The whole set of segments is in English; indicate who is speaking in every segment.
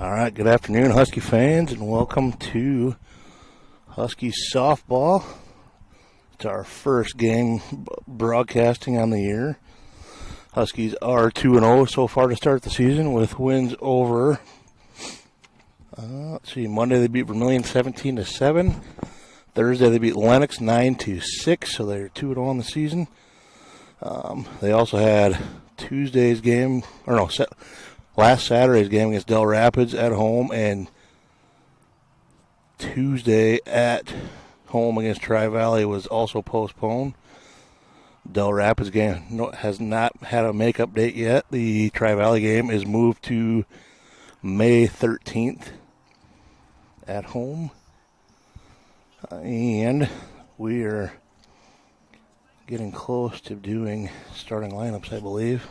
Speaker 1: All right, good afternoon, Husky fans, and welcome to Husky softball. It's our first game broadcasting on the year. Huskies are 2-0 so far to start the season with wins over, Monday they beat Vermilion 17-7. Thursday they beat Lennox 9-6, so they're 2-0 on the season. They also had last Saturday's game against Del Rapids at home, and Tuesday at home against Tri-Valley was also postponed. Del Rapids game has not had a makeup date yet. The Tri-Valley game is moved to May 13th at home. And we are getting close to doing starting lineups, I believe.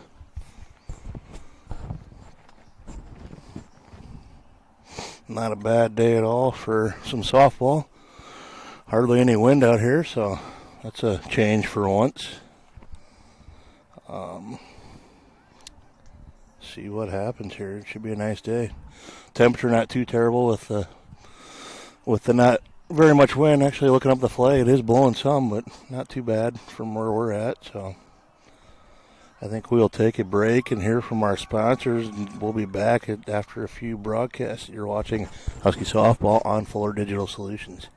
Speaker 1: Not a bad day at all for some softball. Hardly any wind out here, so that's a change for once. See what happens here. It should be a nice day. Temperature not too terrible with the not very much wind. Actually, looking up the flag, it is blowing some, but not too bad from where we're at. So I think we'll take a break and hear from our sponsors, and we'll be back after a few broadcasts. You're watching Husky Softball on Fuller Digital Solutions.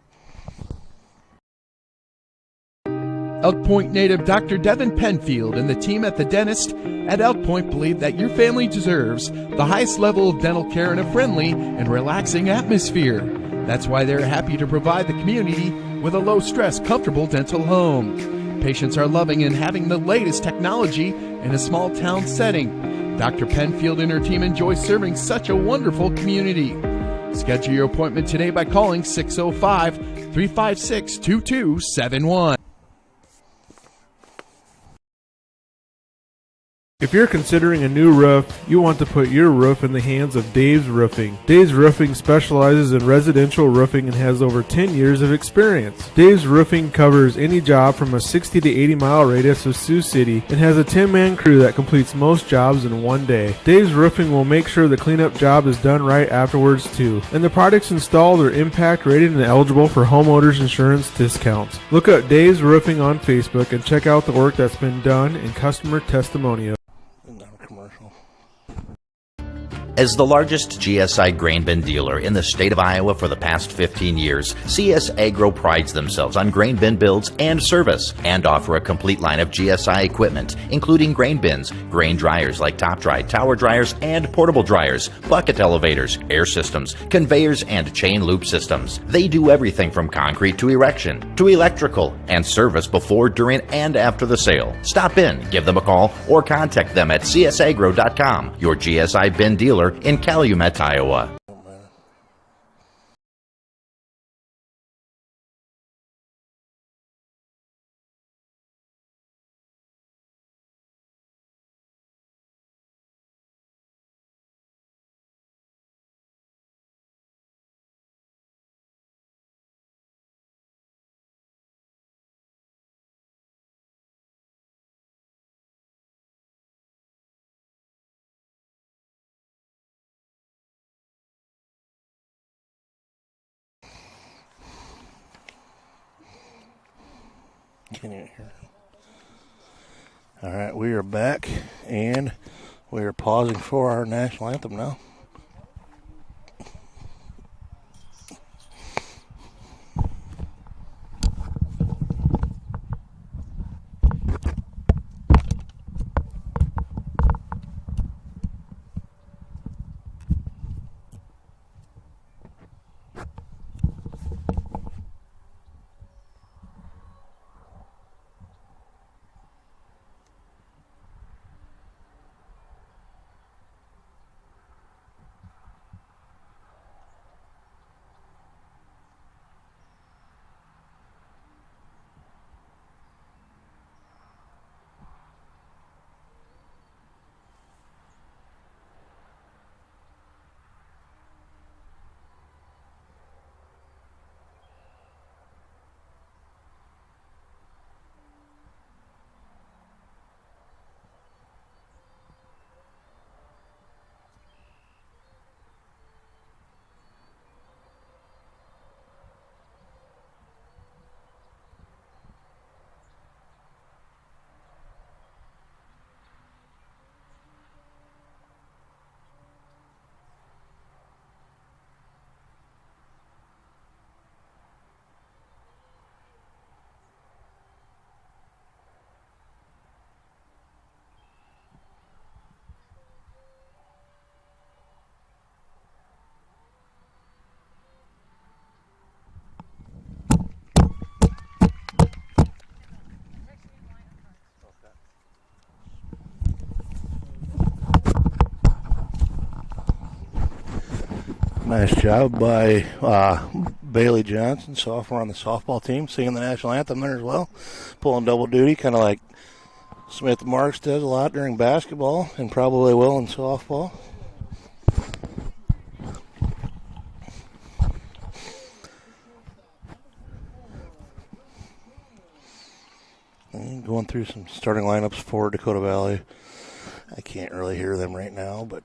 Speaker 2: Elk Point native Dr. Devin Penfield and the team at The Dentist at Elk Point believe that your family deserves the highest level of dental care in a friendly and relaxing atmosphere. That's why they're happy to provide the community with a low-stress, comfortable dental home. Patients are loving and having the latest technology in a small-town setting. Dr. Penfield and her team enjoy serving such a wonderful community. Schedule your appointment today by calling 605-356-2271.
Speaker 3: If you're considering a new roof, you want to put your roof in the hands of Dave's Roofing. Dave's Roofing specializes in residential roofing and has over 10 years of experience. Dave's Roofing covers any job from a 60 to 80 mile radius of Sioux City and has a 10-man crew that completes most jobs in one day. Dave's Roofing will make sure the cleanup job is done right afterwards too. And the products installed are impact rated and eligible for homeowners insurance discounts. Look up Dave's Roofing on Facebook and check out the work that's been done in customer testimonials.
Speaker 4: As the largest GSI grain bin dealer in the state of Iowa for the past 15 years, CS Agro prides themselves on grain bin builds and service, and offer a complete line of GSI equipment, including grain bins, grain dryers like top dry, tower dryers, and portable dryers, bucket elevators, air systems, conveyors, and chain loop systems. They do everything from concrete to erection, to electrical, and service before, during, and after the sale. Stop in, give them a call, or contact them at csagro.com, your GSI bin dealer in Calumet, Iowa.
Speaker 1: Can you hear? All right, we are back, and we are pausing for our national anthem now. Nice job by Bailey Johnson, sophomore on the softball team, singing the national anthem there as well. Pulling double duty, kind of like Smith Marks does a lot during basketball and probably will in softball. And going through some starting lineups for Dakota Valley. I can't really hear them right now, but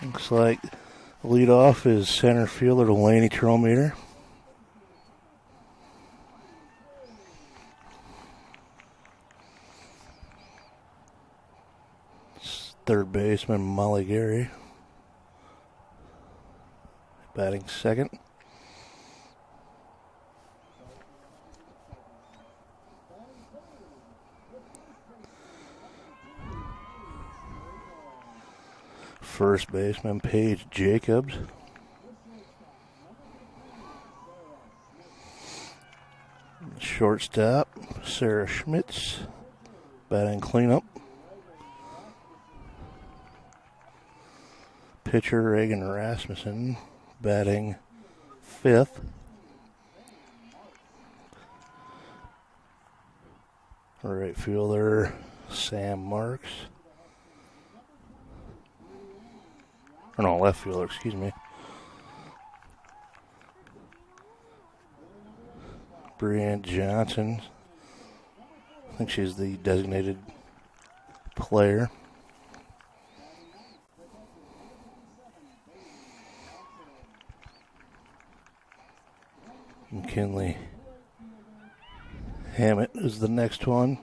Speaker 1: looks like leadoff is center fielder Delaney Trometer. Third baseman Molly Gary. Batting second. First baseman Paige Jacobs. Shortstop Sarah Schmitz. Batting cleanup. Pitcher Reagan Rasmussen. Batting fifth. Right fielder Sam Marks. Or no, left fielder, excuse me. Brianne Johnson. I think she's the designated player. McKinley Hammett is the next one.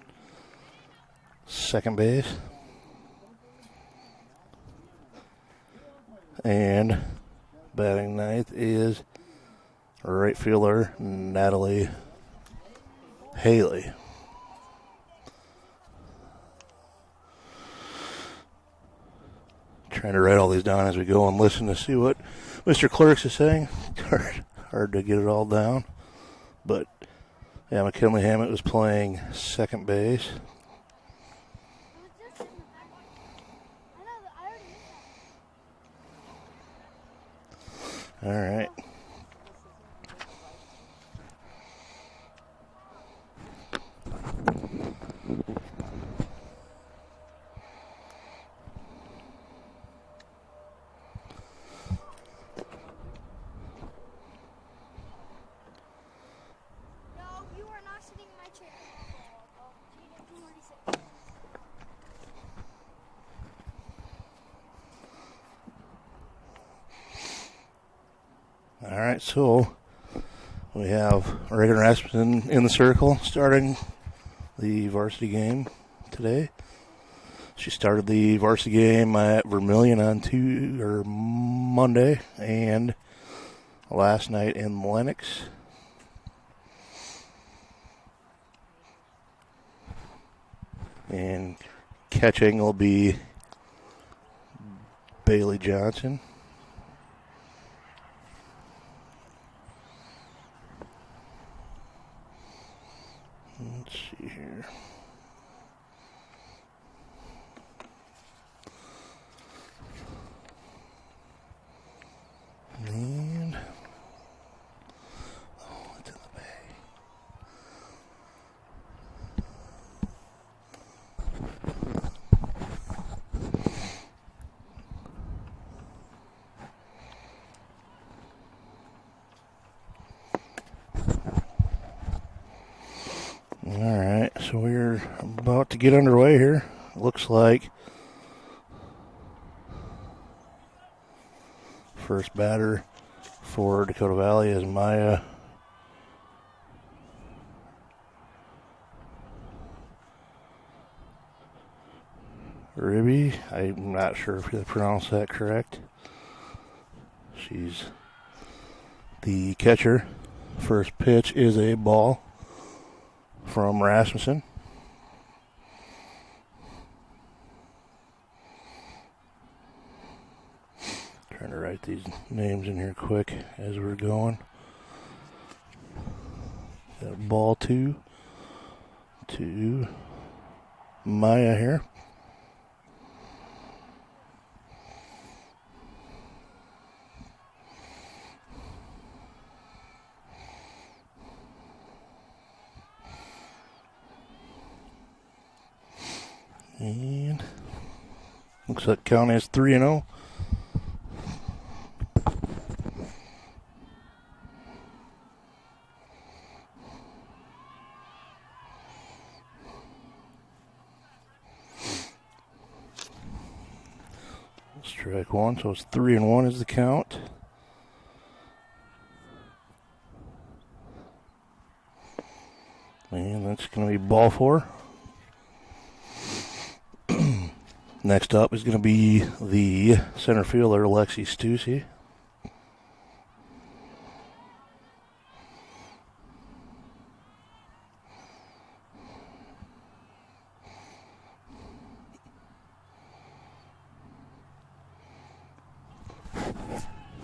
Speaker 1: Second base. And batting ninth is right fielder Natalie Haley. Trying to write all these down as we go and listen to see what Mr. Clerks is saying. Hard to get it all down. But, yeah, McKinley Hammett was playing second base. All right. All right, so we have Reagan Rasmussen in the circle starting the varsity game today. She started the varsity game at Vermilion on Monday and last night in Lennox. And catching will be Bailey Johnson. Let's see here. And it's in the bay. All right, so we're about to get underway here. Looks like First batter for Dakota Valley is Maya Ribby. I'm not sure if I pronounced that correct. She's the catcher. First pitch is a ball from Rasmussen. Trying to write these names in here quick as we're going. Got ball two to Maya here. And looks like count is 3-0. Strike one, so it's 3-1 is the count. And that's going to be ball four. Next up is going to be the center fielder, Lexi Stussy.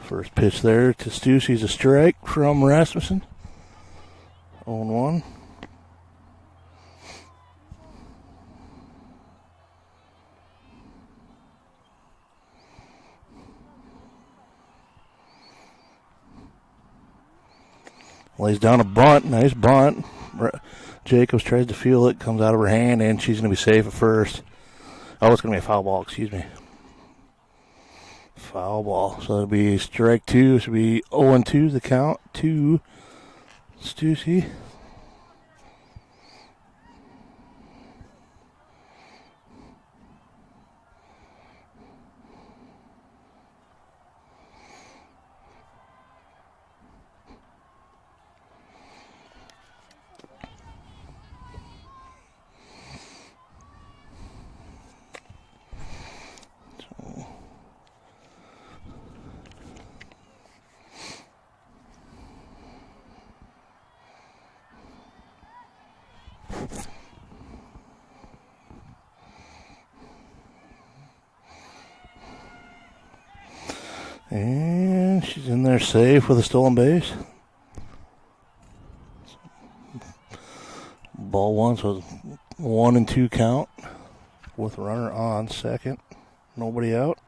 Speaker 1: First pitch there to Stussy's a strike from Rasmussen. 0-1. Lays down a bunt, nice bunt. Jacobs tries to feel it, comes out of her hand, and she's going to be safe at first. Oh, it's going to be a foul ball, excuse me. Foul ball. So it'll be strike two. It should be 0-2 the count to Stussy. And she's in there safe with a stolen base. Ball one, so 1-2 count with runner on second. Nobody out.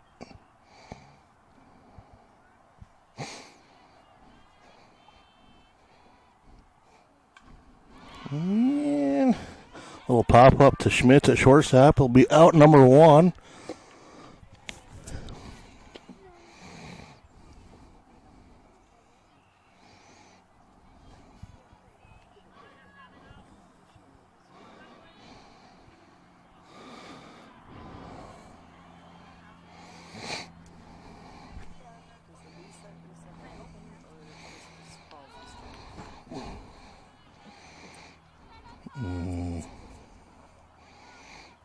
Speaker 1: And a little pop up to Schmitz at shortstop. He'll be out number one.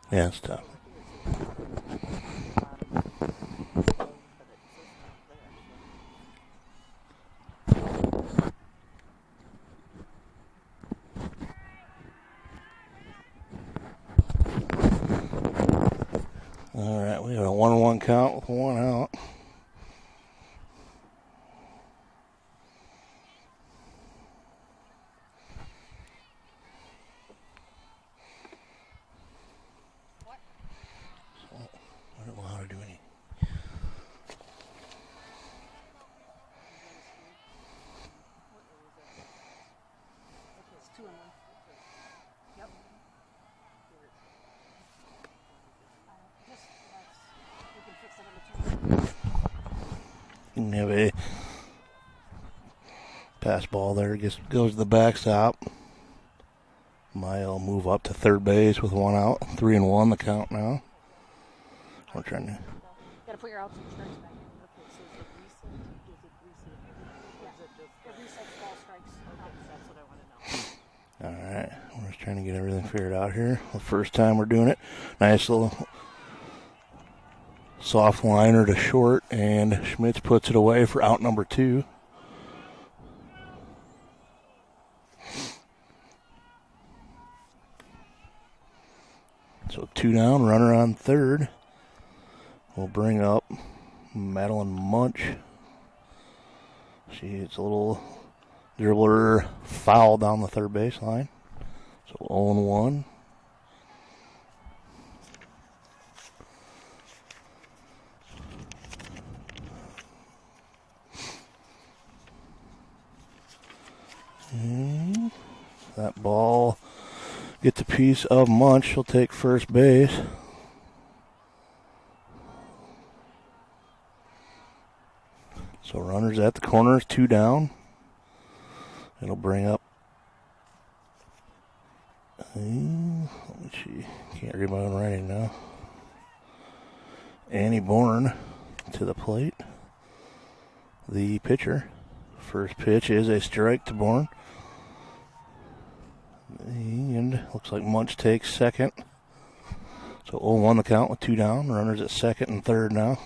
Speaker 1: Yeah, it's tough. All right, we have a 1-1 count with one out. You can have a pass ball there. Goes to the backstop. Maya will move up to third base with one out. 3-1 the count now. We're trying to.
Speaker 5: Gotta put your outs and strikes back in. Okay, so
Speaker 1: We're just trying to get everything figured out here. The first time we're doing it. Nice little soft liner to short, and Schmitz puts it away for out number 2. So 2 down, runner on third. We'll bring up Madeline Munch. She's a little dribbler foul down the third baseline. So 0-1. And that ball gets a piece of Munch. She'll take first base. So runners at the corners, 2 down. It'll bring up. Let me see. Can't read my own writing now. Annie Bourne to the plate. The pitcher. First pitch is a strike to Bourne. And looks like Munch takes second. So 0-1 the count with 2 down. Runners at second and third now.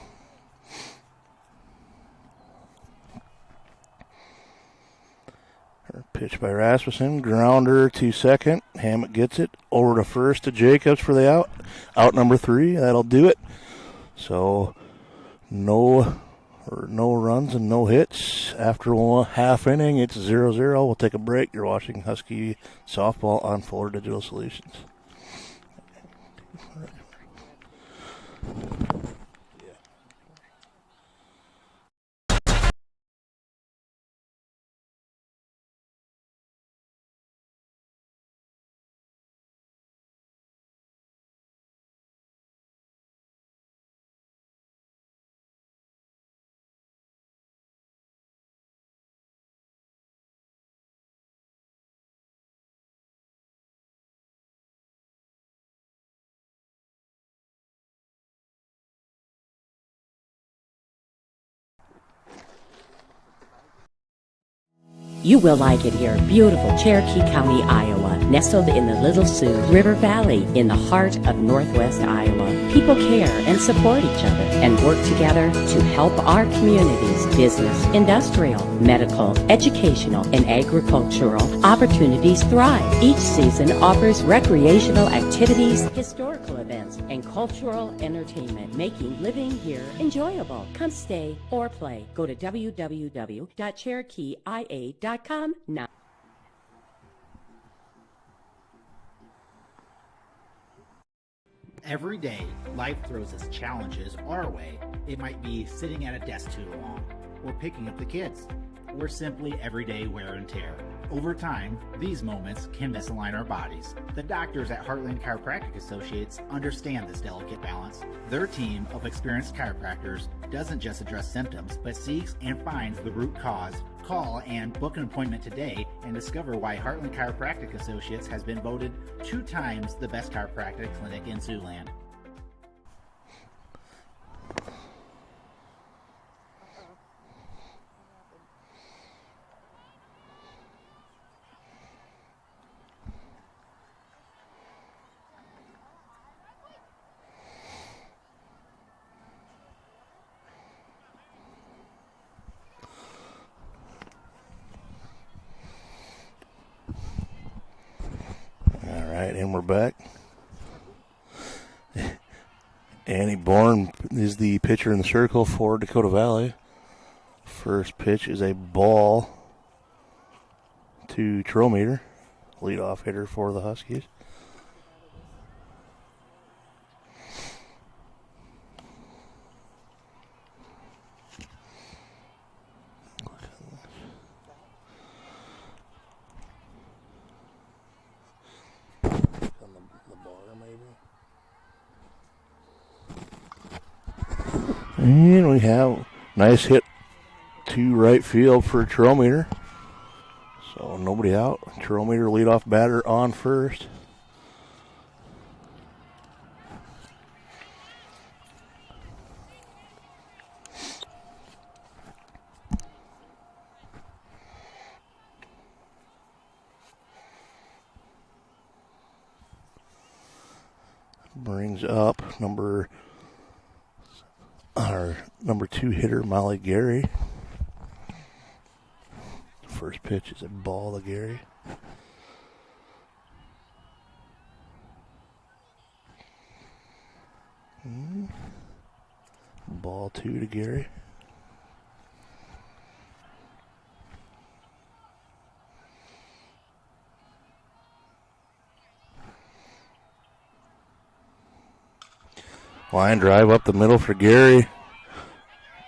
Speaker 1: Pitch by Rasmussen. Grounder to second. Hammett gets it. Over to first to Jacobs for the out. Out number 3. That'll do it. So no runs and no hits. After 1 half inning, it's 0-0. We'll take a break. You're watching Husky Softball on Fuller Digital Solutions.
Speaker 5: You will like it here. Beautiful Cherokee County, Iowa, nestled in the Little Sioux River Valley in the heart of Northwest Iowa. People care and support each other and work together to help our communities, business, industrial, medical, educational, and agricultural opportunities thrive. Each season offers recreational activities, historical events, and cultural entertainment, making living here enjoyable. Come stay or play. Go to www.cherokeeia.com now.
Speaker 6: Every day, life throws its challenges our way. It might be sitting at a desk too long, or picking up the kids, or simply everyday wear and tear. Over time, these moments can misalign our bodies. The doctors at Heartland Chiropractic Associates understand this delicate balance. Their team of experienced chiropractors doesn't just address symptoms, but seeks and finds the root cause. Call and book an appointment today and discover why Heartland Chiropractic Associates has been voted 2 times the best chiropractic clinic in Siouxland.
Speaker 1: And we're back. Annie Bourne is the pitcher in the circle for Dakota Valley. First pitch is a ball to Trometer, leadoff hitter for the Huskies. And we have nice hit to right field for Trometer. So nobody out. Trometer leadoff batter on first. brings up number 2 hitter, Molly Gary. First pitch is a ball to Gary. Ball 2 to Gary. Line drive up the middle for Gary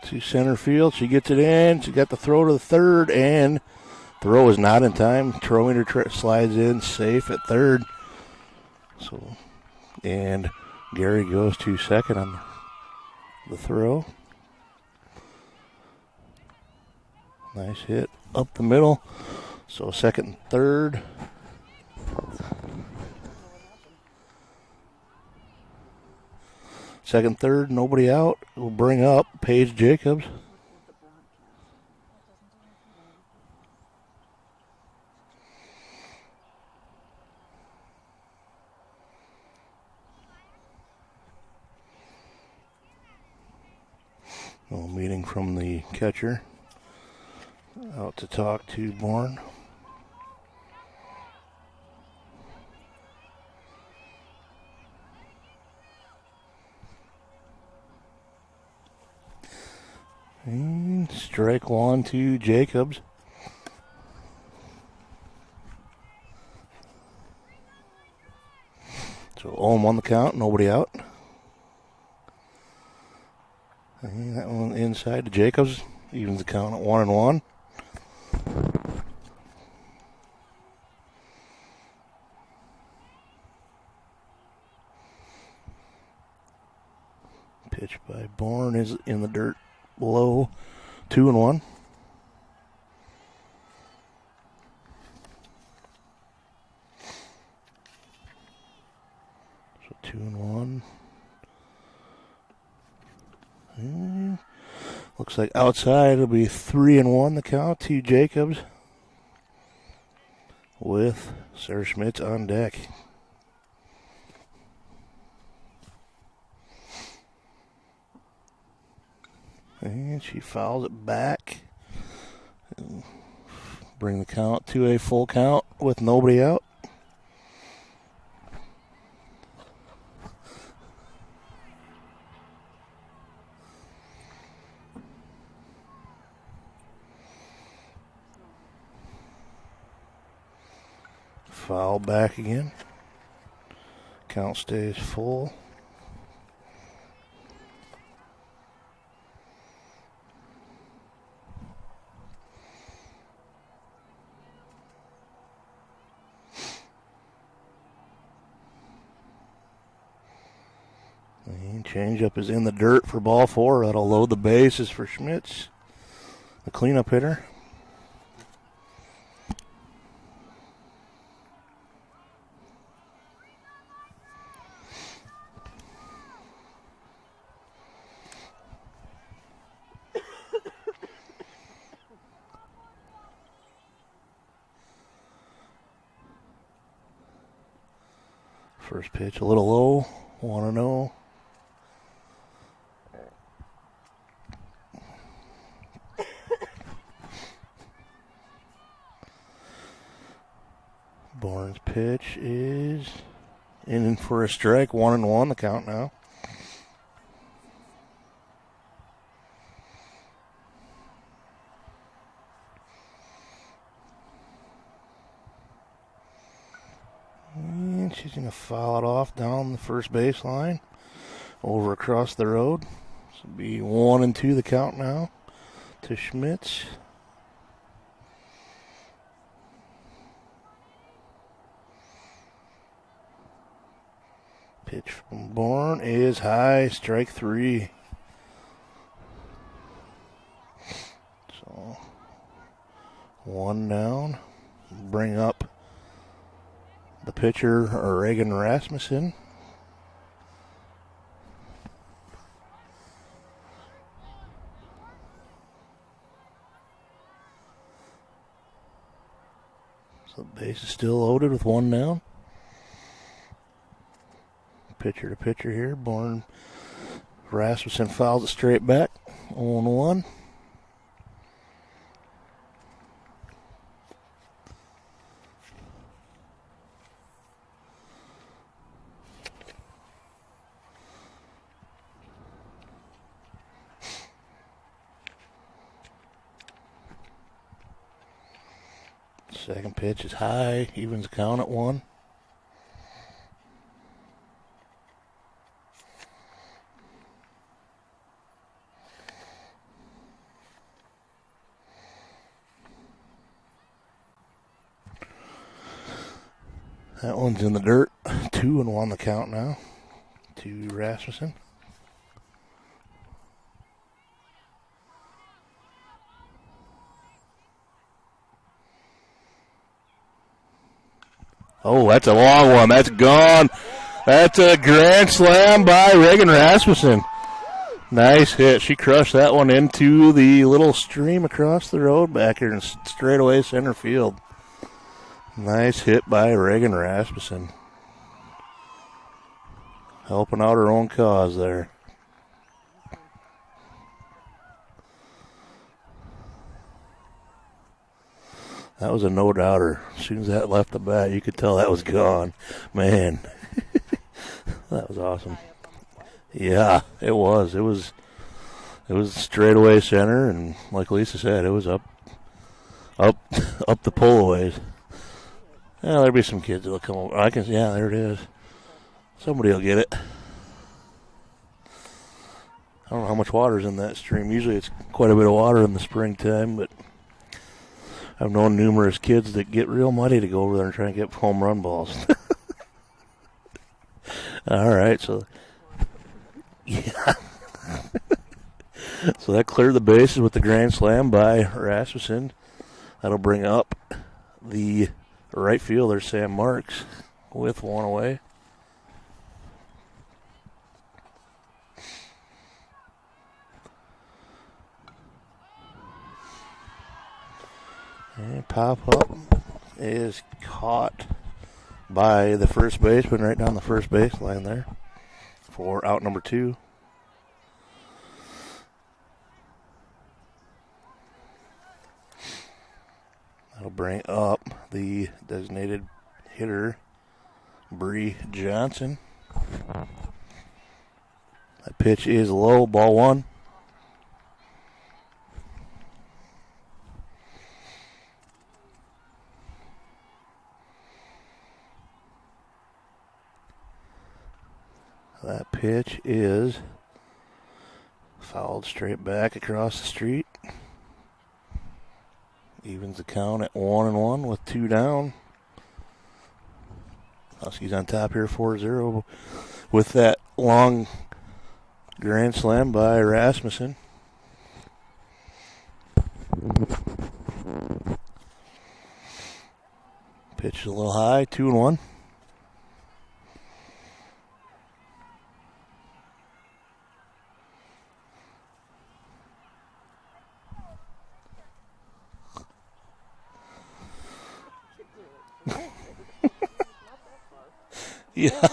Speaker 1: to center field. She gets it in. She got the throw to the third, and throw is not in time. Throwing her slides in safe at third. So, and Gary goes to second on the throw. Nice hit up the middle. So second and third. Second, third, nobody out. We'll bring up Paige Jacobs. A little meeting from the catcher. Out to talk to Bourne. And strike 1 to Jacobs. So 0-1 the count, nobody out. And that one inside to Jacobs, evens the count at 1-1. Pitch by Bourne is in the dirt. Low, 2-1. So 2-1. And looks like outside it'll be 3-1 the count to Jacobs with Sarah Schmitz on deck. And she fouls it back. Bring the count to a full count with nobody out. Foul back again. Count stays full. Changeup is in the dirt for ball 4. That'll load the bases for Schmitz, the cleanup hitter. First pitch a little low, 1-0. Bourne's pitch is in for a strike, 1-1 the count now. And she's going to foul it off down the first baseline, over across the road. This will be 1-2 the count now to Schmitz. Pitch from Bourne is high, strike 3. So 1 down. Bring up the pitcher, Reagan Rasmussen. So the base is still loaded with 1 down. pitcher to pitcher here. Born Rasmussen fouls it straight back. 0-1. Second pitch is high, evens the count at 1. That one's in the dirt. 2-1 the count now to Rasmussen. Oh, that's a long one. That's gone. That's a grand slam by Reagan Rasmussen. Nice hit. She crushed that one into the little stream across the road back here in straightaway center field. Nice hit by Reagan Rasmussen. Helping out her own cause there. That was a no-doubter. As soon as that left the bat, you could tell that was gone. Man, that was awesome. Yeah, it was. It was straightaway center, and like Lisa said, it was up the pole ways. Yeah, there'll be some kids that'll come over. Yeah, there it is. Somebody will get it. I don't know how much water's in that stream. Usually it's quite a bit of water in the springtime, but I've known numerous kids that get real muddy to go over there and try and get home run balls. All right, so yeah. So that cleared the bases with the grand slam by Rasmussen. That'll bring up the right fielder, Sam Marks, with one away. And pop-up is caught by the first baseman right down the first baseline there for out number 2. That'll bring up the designated hitter, Bree Johnson. That pitch is low, ball 1. That pitch is fouled straight back across the street. Evens the count at 1-1 with 2 down. Huskies on top here 4-0 with that long grand slam by Rasmussen. Pitch is a little high, 2-1. Yeah.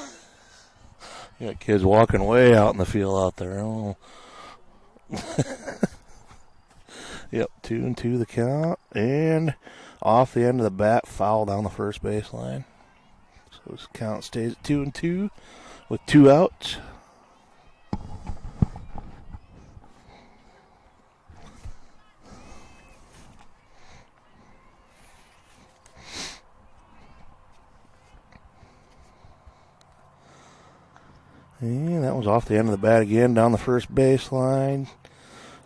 Speaker 1: You got kids walking way out in the field out there. Oh. Yep, 2-2 the count. And off the end of the bat, foul down the first baseline. So this count stays at 2-2 with 2 outs. And that was off the end of the bat again, down the first baseline.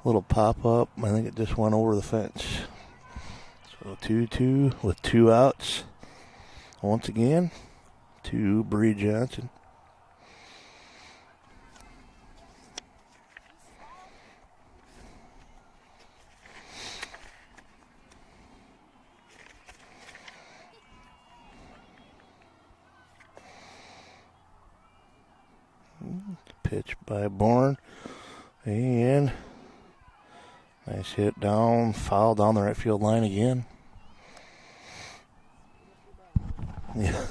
Speaker 1: Little pop-up. I think it just went over the fence. So 2-2 with 2 outs. Once again, to Bree Johnson. Pitch by Bourne. And nice hit down, foul down the right field line again. Yeah,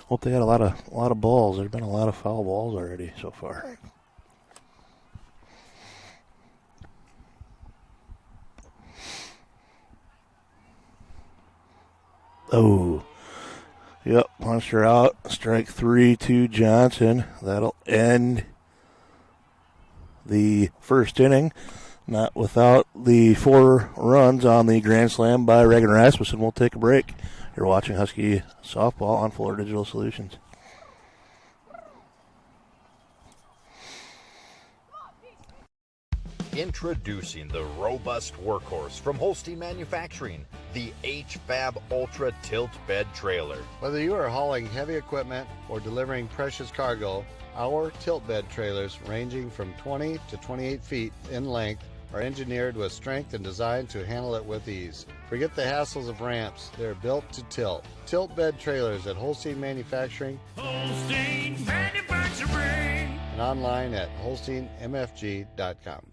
Speaker 1: Hope they got a lot of balls. There's been a lot of foul balls already so far. Oh, yep, punched her out. Strike 3 to Johnson. That'll end the first inning. Not without the 4 runs on the grand slam by Reagan Rasmussen. We'll take a break. You're watching Husky Softball on Fuller Digital Solutions.
Speaker 7: Introducing the robust workhorse from Holstein Manufacturing, the HFAB Ultra Tilt Bed Trailer.
Speaker 8: Whether you are hauling heavy equipment or delivering precious cargo, our tilt bed trailers, ranging from 20 to 28 feet in length, are engineered with strength and designed to handle it with ease. Forget the hassles of ramps. They're built to tilt. Tilt bed trailers at Holstein Manufacturing.
Speaker 9: Holstein Manufacturing.
Speaker 8: And online at holsteinmfg.com.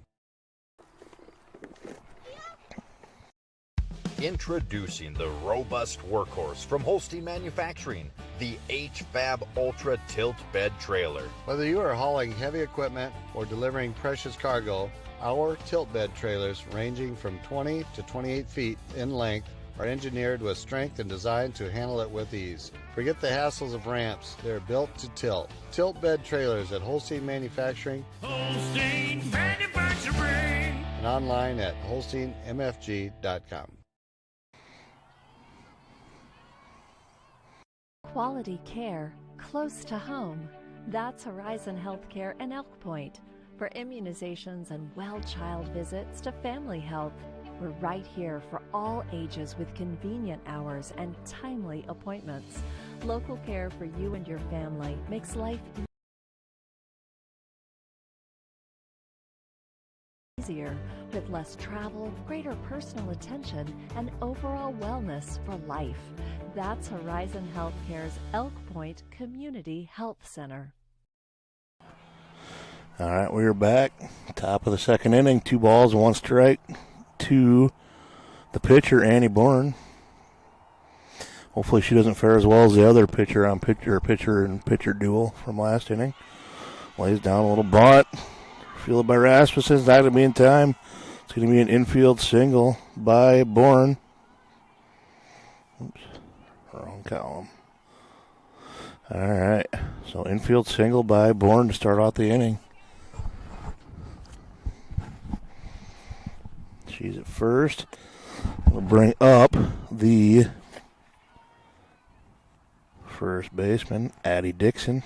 Speaker 7: Introducing the robust workhorse from Holstein Manufacturing, the HFAB Ultra Tilt Bed Trailer.
Speaker 8: Whether you are hauling heavy equipment or delivering precious cargo, our tilt bed trailers, ranging from 20 to 28 feet in length, are engineered with strength and designed to handle it with ease. Forget the hassles of ramps. They're built to tilt. Tilt bed trailers at Holstein Manufacturing.
Speaker 9: Holstein Manufacturing.
Speaker 8: And online at holsteinmfg.com.
Speaker 10: Quality care close to home. That's Horizon Healthcare in Elk Point. For immunizations and well-child visits to family health, we're right here for all ages with convenient hours and timely appointments. Local care for you and your family makes life easier with less travel, greater personal attention, and overall wellness for life. That's Horizon Healthcare's Elk Point Community Health Center.
Speaker 1: All right, we're back. Top of the second inning. 2 balls, 1 strike to the pitcher, Annie Bourne. Hopefully she doesn't fare as well as the other pitcher and pitcher duel from last inning. Lays down a little bunt. Fielded by Rasmussen. It's not going to be in time. It's going to be an infield single by Bourne. Oops, wrong column. All right, so infield single by Bourne to start off the inning. She's at first. We'll bring up the first baseman, Addie Dixon.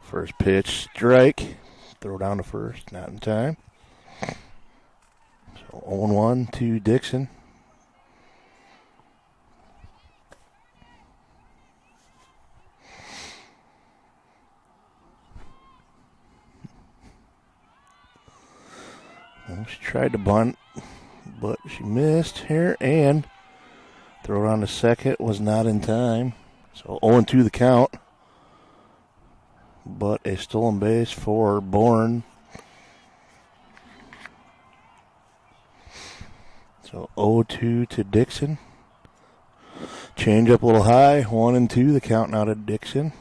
Speaker 1: First pitch, strike. Throw down to first, not in time. So 0-1 to Dixon. Well, she tried to bunt, but she missed here, and throw down to second was not in time. So 0-2 the count. But a stolen base for Bourne. So 0-2 to Dixon. Change up a little high. 1-2 the count now to Dixon.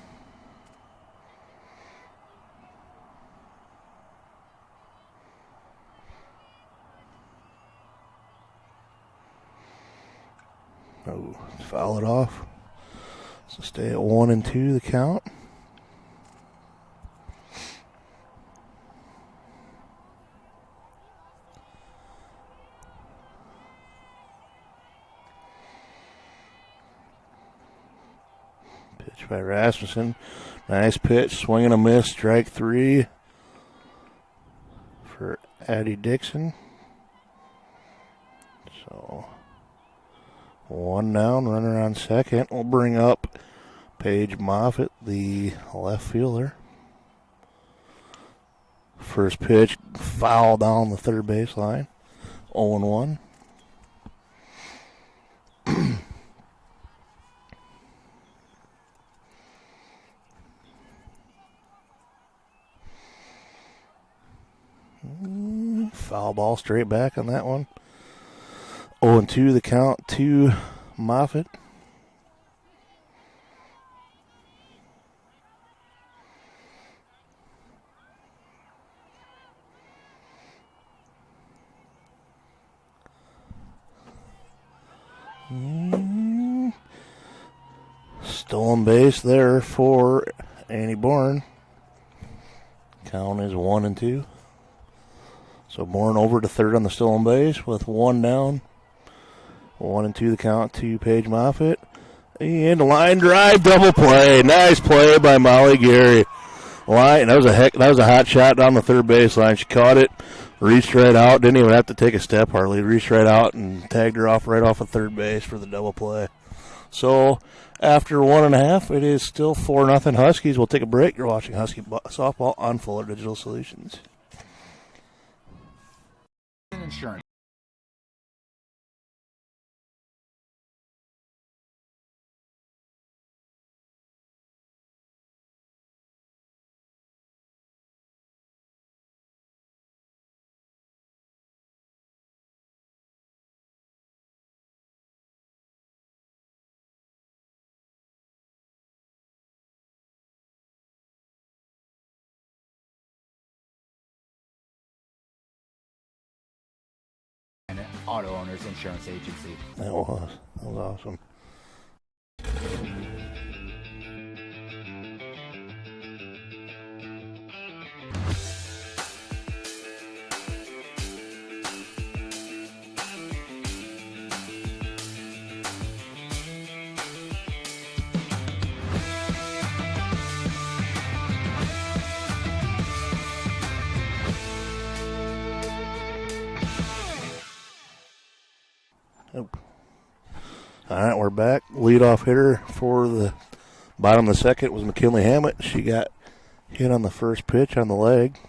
Speaker 1: Oh, foul it off. So stay at 1-2 the count. Pitch by Rasmussen. Nice pitch. Swing and a miss. Strike 3 for Addie Dixon. So 1 down. Runner on second. We'll bring up Paige Moffitt, the left fielder. First pitch. Foul down the third baseline. 0-1. Foul ball straight back on that one. 0-2 the count to Moffitt. Stolen base there for Annie Bourne. Count is 1-2. So Bourne over to third on the stolen base with 1 down. 1-2 the count to Paige Moffitt. And a line drive, double play. Nice play by Molly Gary. That was a hot shot down the third baseline. She caught it, reached right out, didn't even have to take a step hardly. Reached right out and tagged her off right off of third base for the double play. So after 1.5, it is still 4-0 Huskies. We'll take a break. You're watching Husky softball on Fuller Digital Solutions.
Speaker 6: Insurance. Auto Owners Insurance Agency.
Speaker 1: That was awesome. All right, we're back. Leadoff hitter for the bottom of the second was McKinley Hammett. She got hit on the first pitch on the leg.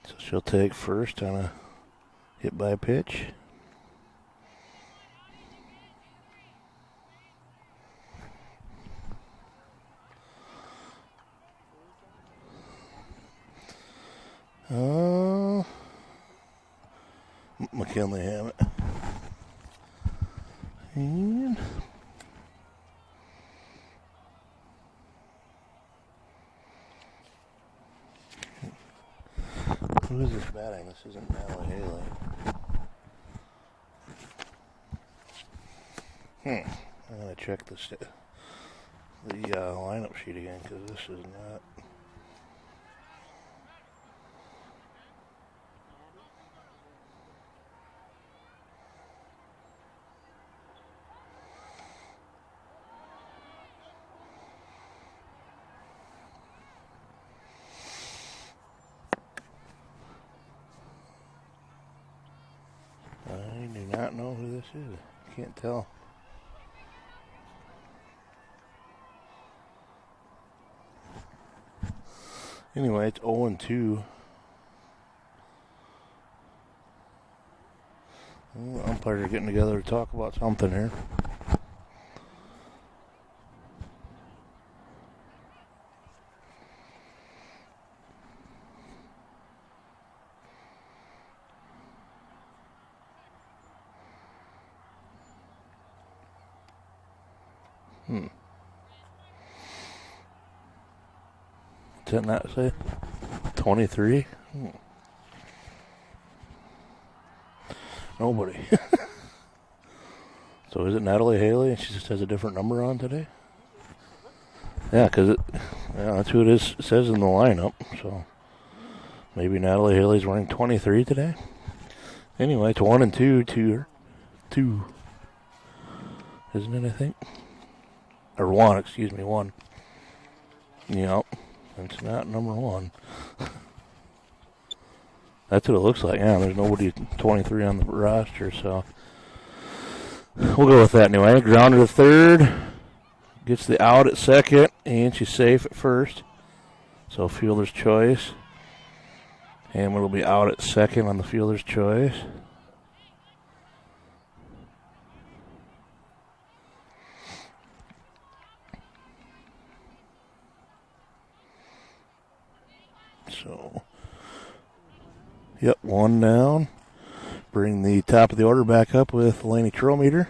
Speaker 1: So she'll take first on a hit by pitch. McKinley Hammett. And who is this batting? This isn't Natalie Haley. I'm going to check the lineup sheet again because this is not. I do not know who this is. Can't tell. Anyway, it's 0-2. Umpires are getting together to talk about something here. Does that not say 23? Nobody. So is it Natalie Haley and she just has a different number on today? Yeah, because that's who it is. It says in the lineup. So maybe Natalie Haley's wearing 23 today. Anyway, it's 1-2 to her. 2. Isn't it, I think? Or 1, excuse me, 1. Yep. It's not number 1. That's what it looks like. Yeah, there's nobody 23 on the roster, so we'll go with that anyway. Grounder to third. Gets the out at second, and she's safe at first. So fielder's choice. Hammond will be out at second on the fielder's choice. So, yep, 1 down. Bring the top of the order back up with Lainey Trometer.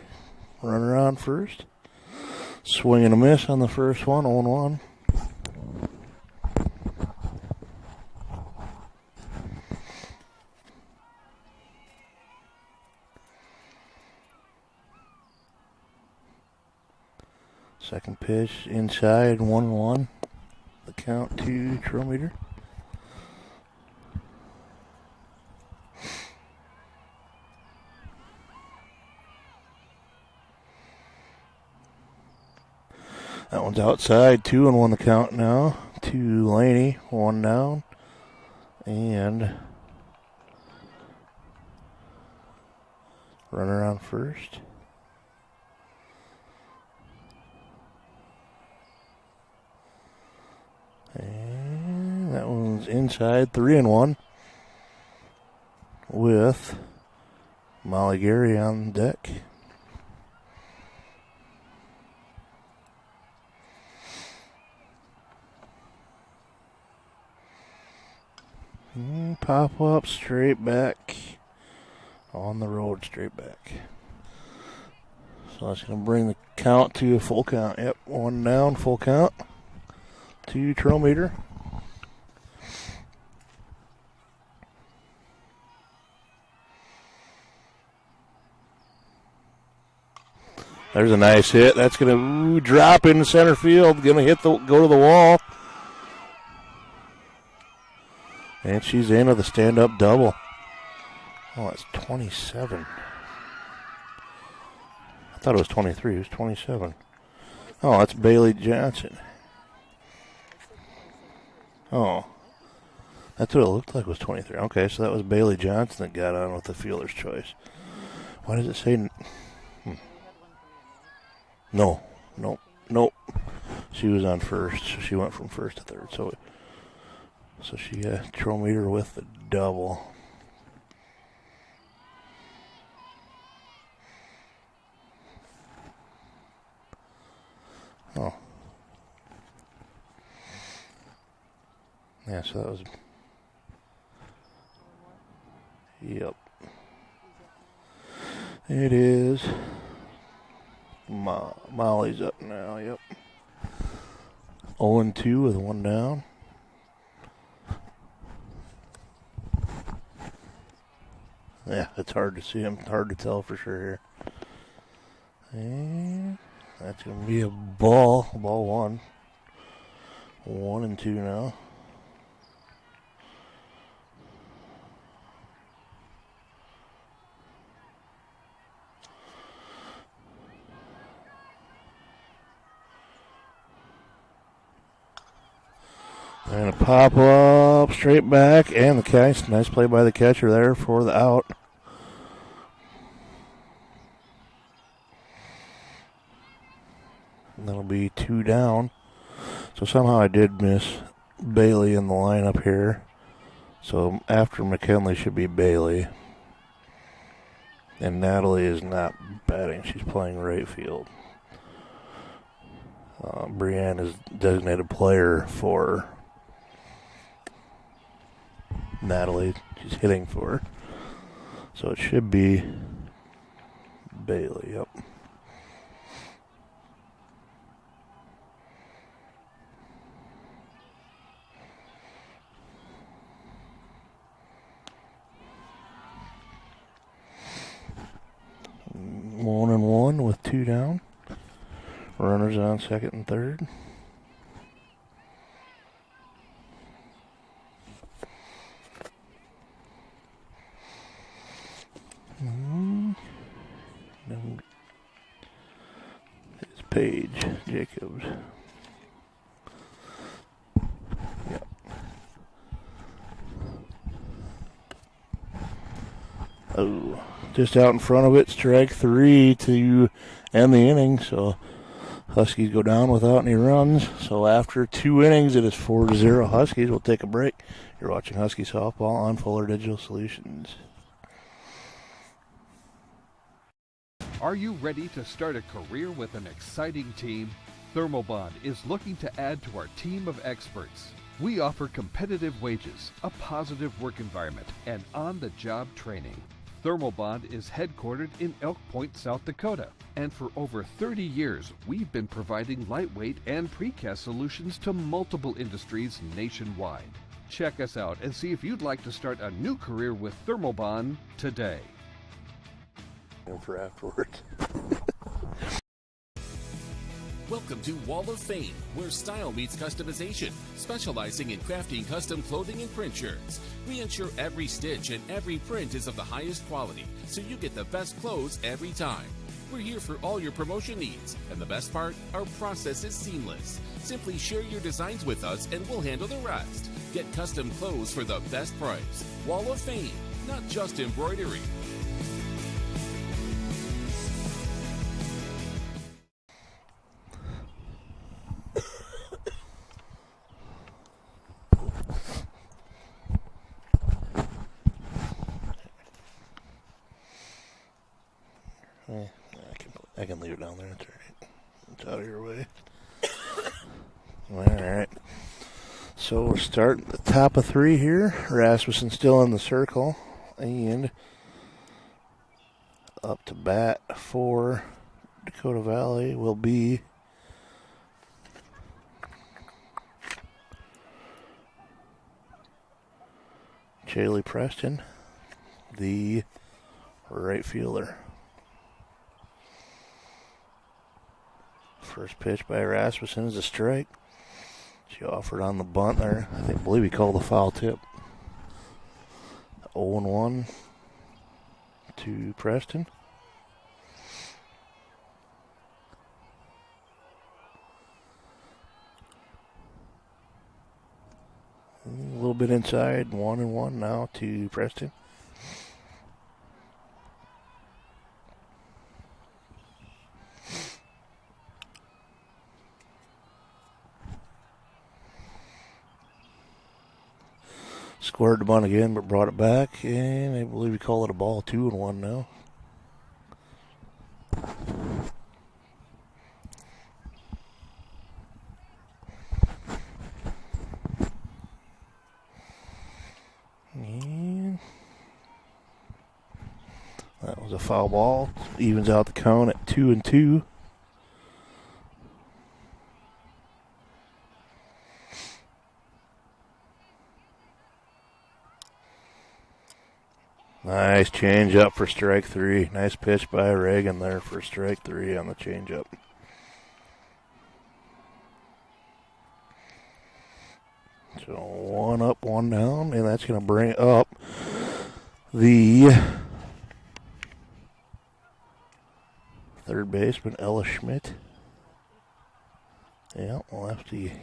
Speaker 1: Runner on first. Swing and a miss on the first one, 0-1. Second pitch inside, 1-1. The count to Trometer. That one's outside, 2-1 the count now. To Laney, 1 down. And runner on first. And that one's inside, 3-1. With Molly Gary on deck. Pop up, straight back. On the road, straight back. So that's going to bring the count to a full count. Yep, 1 down, full count. To Trometer. There's a nice hit. That's going to drop in center field. Going to go to the wall. And she's in with a stand-up double. Oh, that's 27. I thought it was 23. It was 27. Oh, that's Bailey Johnson. Oh, that's what it looked like was 23. Okay, so that was Bailey Johnson that got on with the fielder's choice. Why does it say? No. She was on first, so she went from first to third. So she Trometer with the double. Oh. Yeah, so that was... Yep. It is... Molly's up now, yep. 0-2 with 1 down. Yeah, it's hard to see him. Hard to tell for sure here. And that's going to be a ball. Ball 1. 1-2 now. And a pop up straight back, and the catch. Nice play by the catcher there for the out. And that'll be 2 down. So somehow I did miss Bailey in the lineup here. So after McKinley should be Bailey. And Natalie is not batting. She's playing right field. Brienne is designated player for Natalie. She's hitting for her. So it should be Bailey, yep. One and one with 2 down. Runners on second and third. It's Paige Jacobs. Yep. Oh, just out in front of it. Strike 3 to end the inning. So Huskies go down without any runs. So after 2 innings, it is 4-0 Huskies. We'll take a break. You're watching Husky Softball on Fuller Digital Solutions.
Speaker 11: Are you ready to start a career with an exciting team? Thermobond is looking to add to our team of experts. We offer competitive wages, a positive work environment, and on-the-job training. Thermobond is headquartered in Elk Point, South Dakota, and for over 30 years, we've been providing lightweight and precast solutions to multiple industries nationwide. Check us out and see if you'd like to start a new career with Thermobond today.
Speaker 1: For afterwards.
Speaker 12: Welcome to Wall of Fame, where style meets customization, specializing in crafting custom clothing and print shirts. We ensure every stitch and every print is of the highest quality, so you get the best clothes every time. We're here for all your promotion needs, and the best part, our process is seamless. Simply share your designs with us and we'll handle the rest. Get custom clothes for the best price. Wall of Fame, not just embroidery.
Speaker 1: I can leave it down there. It's all right. It's out of your way. All right. So we're starting at the top of 3 here. Rasmussen still in the circle. And up to bat for Dakota Valley will be Chaley Preston, the right fielder. First pitch by Rasmussen is a strike. She offered on the bunt there. I believe he called a foul tip. 0-1 to Preston. A little bit inside, 1-1 now to Preston. Squared the bunt again, but brought it back, and I believe he called it a ball. 2-1 now. And that was a foul ball. Evens out the count at 2-2. Nice change up for strike 3. Nice pitch by Reagan there for strike 3 on the change up. So 1 up, 1 down, and that's going to bring up the third baseman, Ella Schmidt. Yeah, lefty.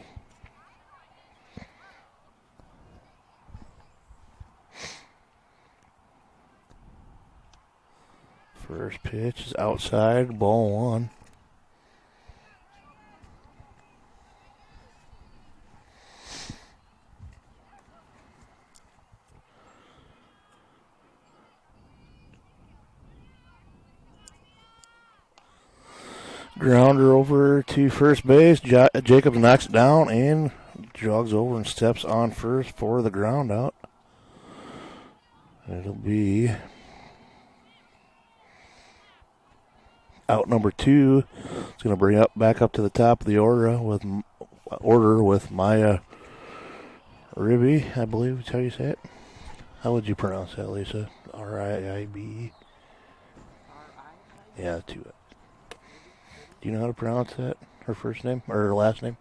Speaker 1: First pitch is outside, ball 1. Grounder over to first base. Jacobs knocks it down and jogs over and steps on first for the ground out. It'll be out number 2. It's going to bring up back up to the top of the order with Maya Ribby, I believe is how you say it. How would you pronounce that, Lisa? R-I-I-B? Yeah, 2. Do you know how to pronounce that? Her first name or her last name?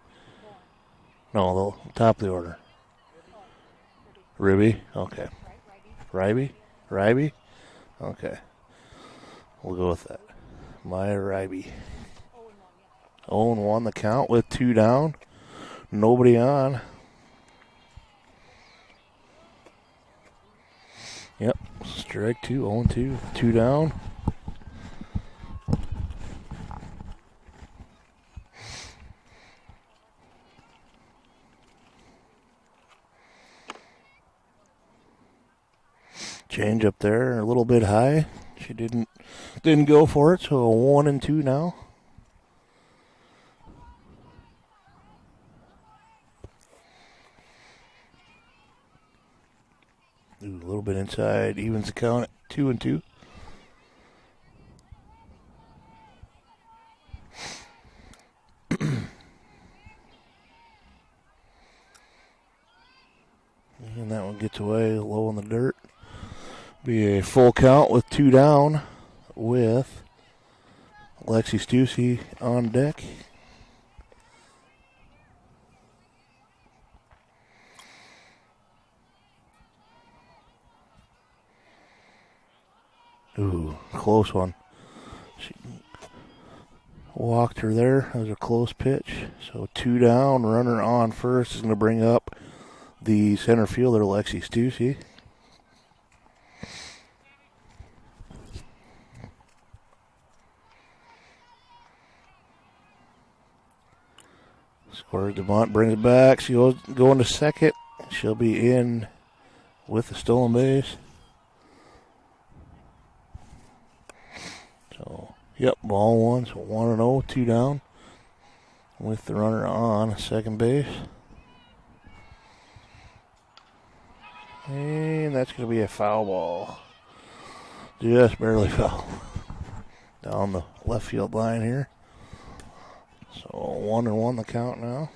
Speaker 1: No, the top of the order. Ribby? Okay. Ribby? Okay. We'll go with that. Maya Ribby. 0-1 the count with 2 down. Nobody on. Yep. Strike 2, 0-2. 2 down. Change up there, a little bit high. She didn't go for it, so a 1-2 now. Ooh, a little bit inside, evens the count at 2-2. And that one gets away low in the dirt. Be a full count with 2 down with Lexi Stussy on deck. close one. She walked her there. That was a close pitch. So 2 down, runner on first is going to bring up the center fielder, Lexi Stussy. Scores DeMont, brings it back. She goes going to second. She'll be in with the stolen base. So, yep, ball one. So 1-0, 2 down with the runner on second base. And that's going to be a foul ball. Just barely foul. Down the left field line here. So 1-1 the count now.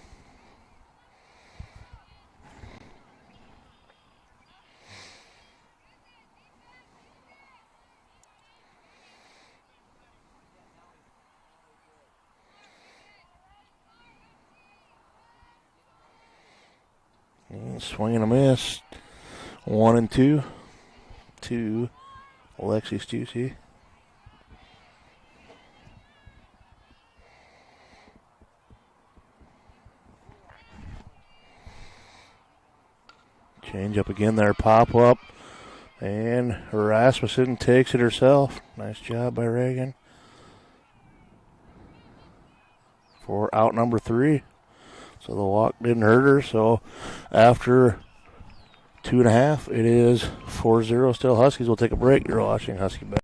Speaker 1: And swing and a miss. 1-2 to Alexi Stussy. Change up again there, pop up. And Rasmussen takes it herself. Nice job by Reagan. For out number 3. So the walk didn't hurt her. So after 2.5, it is 4-0 still Huskies. We'll take a break. You're watching Husky Bat.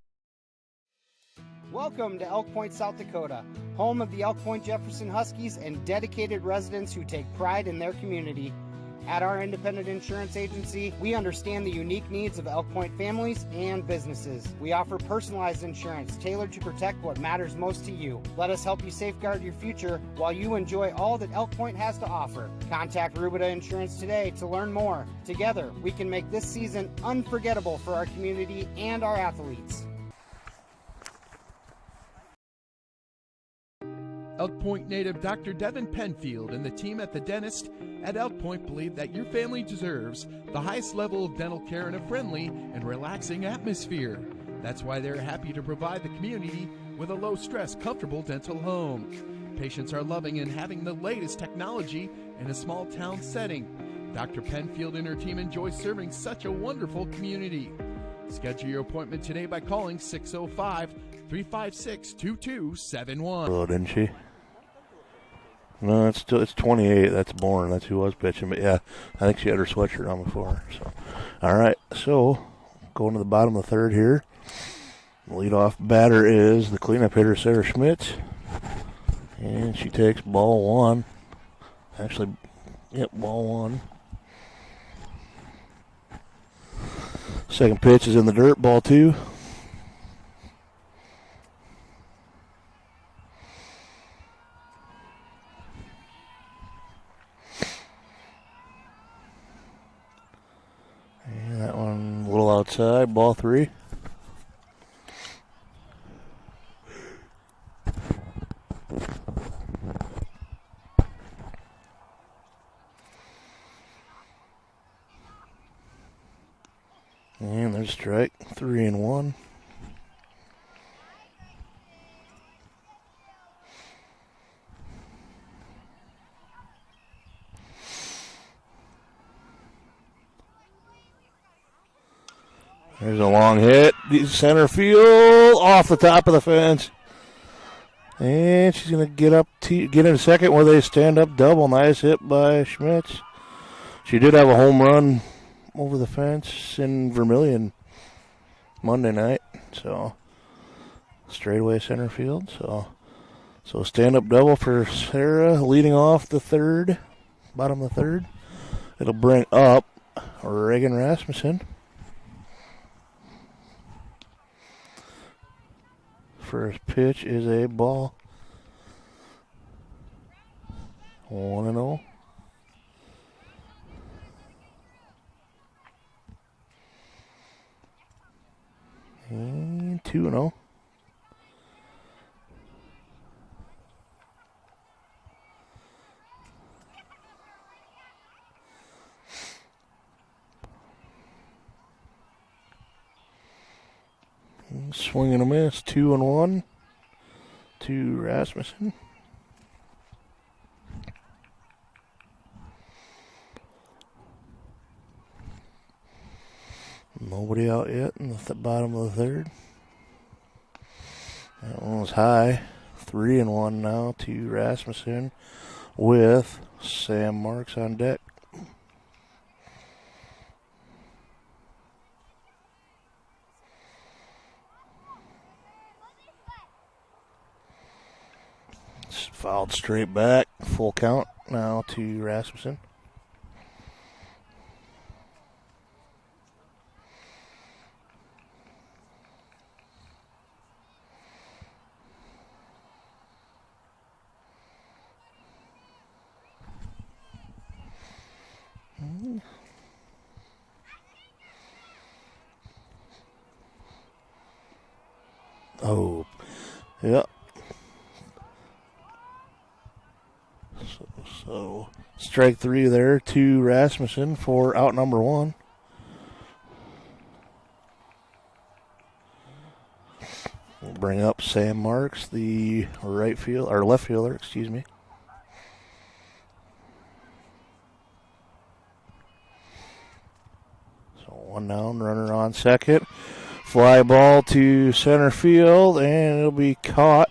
Speaker 13: Welcome to Elk Point, South Dakota, home of the Elk Point-Jefferson Huskies and dedicated residents who take pride in their community. At our independent insurance agency, we understand the unique needs of Elk Point families and businesses. We offer personalized insurance tailored to protect what matters most to you. Let us help you safeguard your future while you enjoy all that Elk Point has to offer. Contact Rubida Insurance today to learn more. Together, we can make this season unforgettable for our community and our athletes.
Speaker 2: Elk Point native Dr. Devin Penfield and the team at the dentist at Elk Point believe that your family deserves the highest level of dental care in a friendly and relaxing atmosphere. That's why they're happy to provide the community with a low-stress, comfortable dental home. Patients are loving and having the latest technology in a small-town setting. Dr. Penfield and her team enjoy serving such a wonderful community. Schedule your appointment today by calling 605-356-2271.
Speaker 1: Oh, didn't she? No, it's 28. That's Bourne. That's who was pitching. But yeah, I think she had her sweatshirt on before. So, all right. So going to the bottom of the third here. The leadoff batter is the cleanup hitter Sarah Schmitz, and she takes ball one. Actually, yep, ball one. Second pitch is in the dirt. Ball 2. And that one a little outside. Ball 3. And there's strike. 3-1. There's a long hit. Center field off the top of the fence. And she's going to get in second where they stand up double. Nice hit by Schmitz. She did have a home run over the fence in Vermilion Monday night. So straightaway center field. So stand up double for Sarah leading off the third. Bottom of the third. It'll bring up Reagan Rasmussen. First pitch is a ball. 1-0. And 2-0. Swing and a miss. 2-1 to Rasmussen. Nobody out yet in the bottom of the third. That one was high. 3-1 now to Rasmussen with Sam Marks on deck. Fouled straight back. Full count now to Rasmussen. Oh, yep. So strike 3 there to Rasmussen for out number 1. We'll bring up Sam Marks, the left fielder, excuse me. So 1 down, runner on second. Fly ball to center field, and it'll be caught.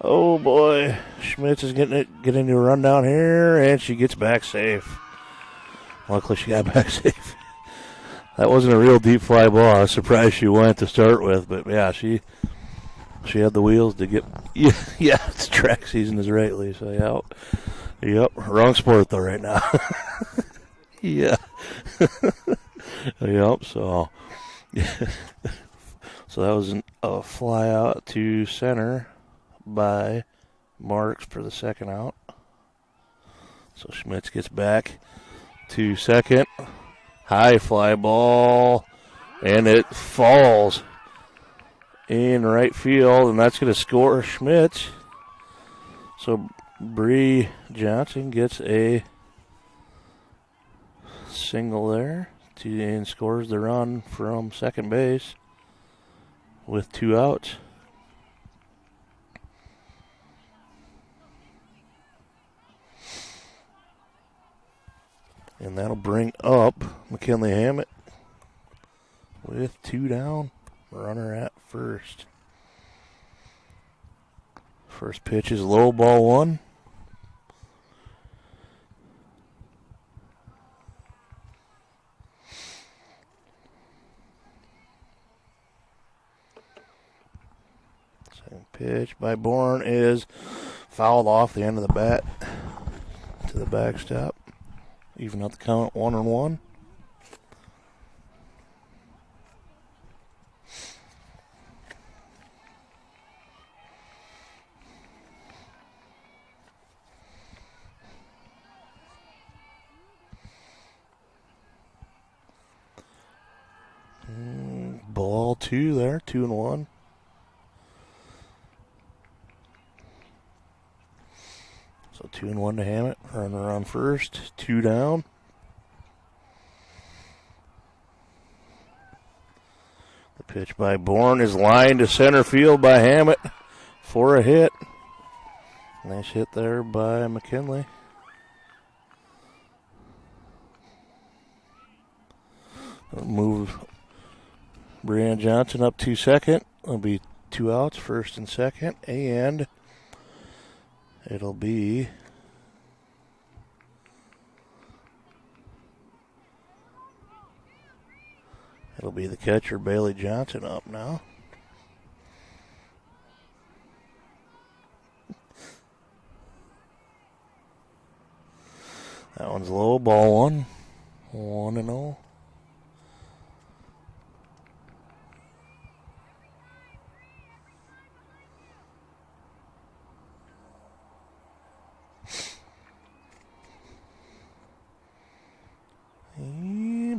Speaker 1: Oh boy, Schmitz is getting a run down here, and she gets back safe. Luckily, she got back safe. That wasn't a real deep fly ball. I was surprised she went to start with, but yeah, she had the wheels to get. Yeah, it's track season is right, Lisa. Yep. Wrong sport though right now. Yeah. Yep. So that was a fly out to center by Marks for the second out. So Schmitz gets back to second. High fly ball, and it falls in right field, and that's going to score Schmitz. So Bree Johnson gets a single there and scores the run from second base with 2 outs. And that'll bring up McKinley Hammett with 2 down. Runner at first. First pitch is low, ball 1. Second pitch by Bourne is fouled off the end of the bat to the backstop. Even up the count, 1-1. Ball 2 there, 2-1. So 2-1 to Hammett. Runner on first, 2 down. The pitch by Bourne is lined to center field by Hammett for a hit. Nice hit there by McKinley. Move Brianna Johnson up to second. It'll be 2 outs, first and second, and it'll be the catcher, Bailey Johnson, up now. That one's low, ball 1. 1-0.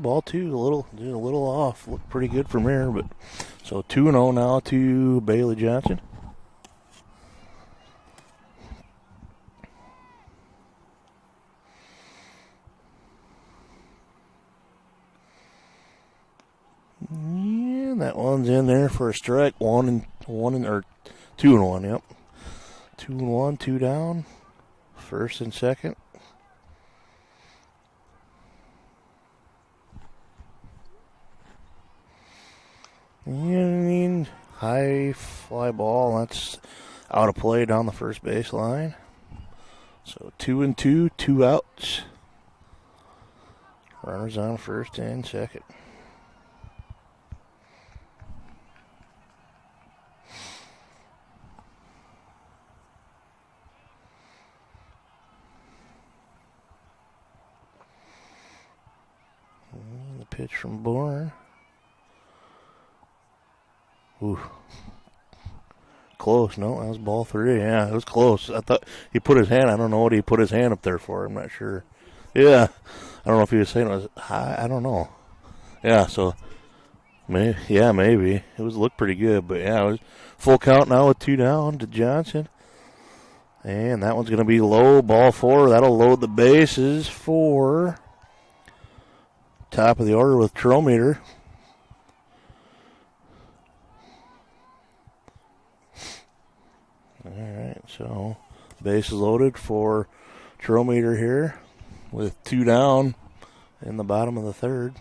Speaker 1: Ball 2, a little off. Looked pretty good from here, but so 2-0 now to Bailey Johnson. And And that one's in there for a strike. 2-1. Yep. 2-1, 2 down. First and second. And high fly ball. That's out of play down the first base line. So 2-2, 2 outs. Runners on first and second. And the pitch from Bourne. Ooh. Close. No, that was ball 3. Yeah, it was close. I thought he put his hand. I don't know what he put his hand up there for. I'm not sure. Yeah. I don't know if he was saying it was high. I don't know. Yeah, so maybe. It looked pretty good, but yeah, it was full count now with 2 down to Johnson. And that one's going to be low, ball 4. That'll load the bases for top of the order with Trometer. All right, so bases loaded for Trometer here with 2 down in the bottom of the third.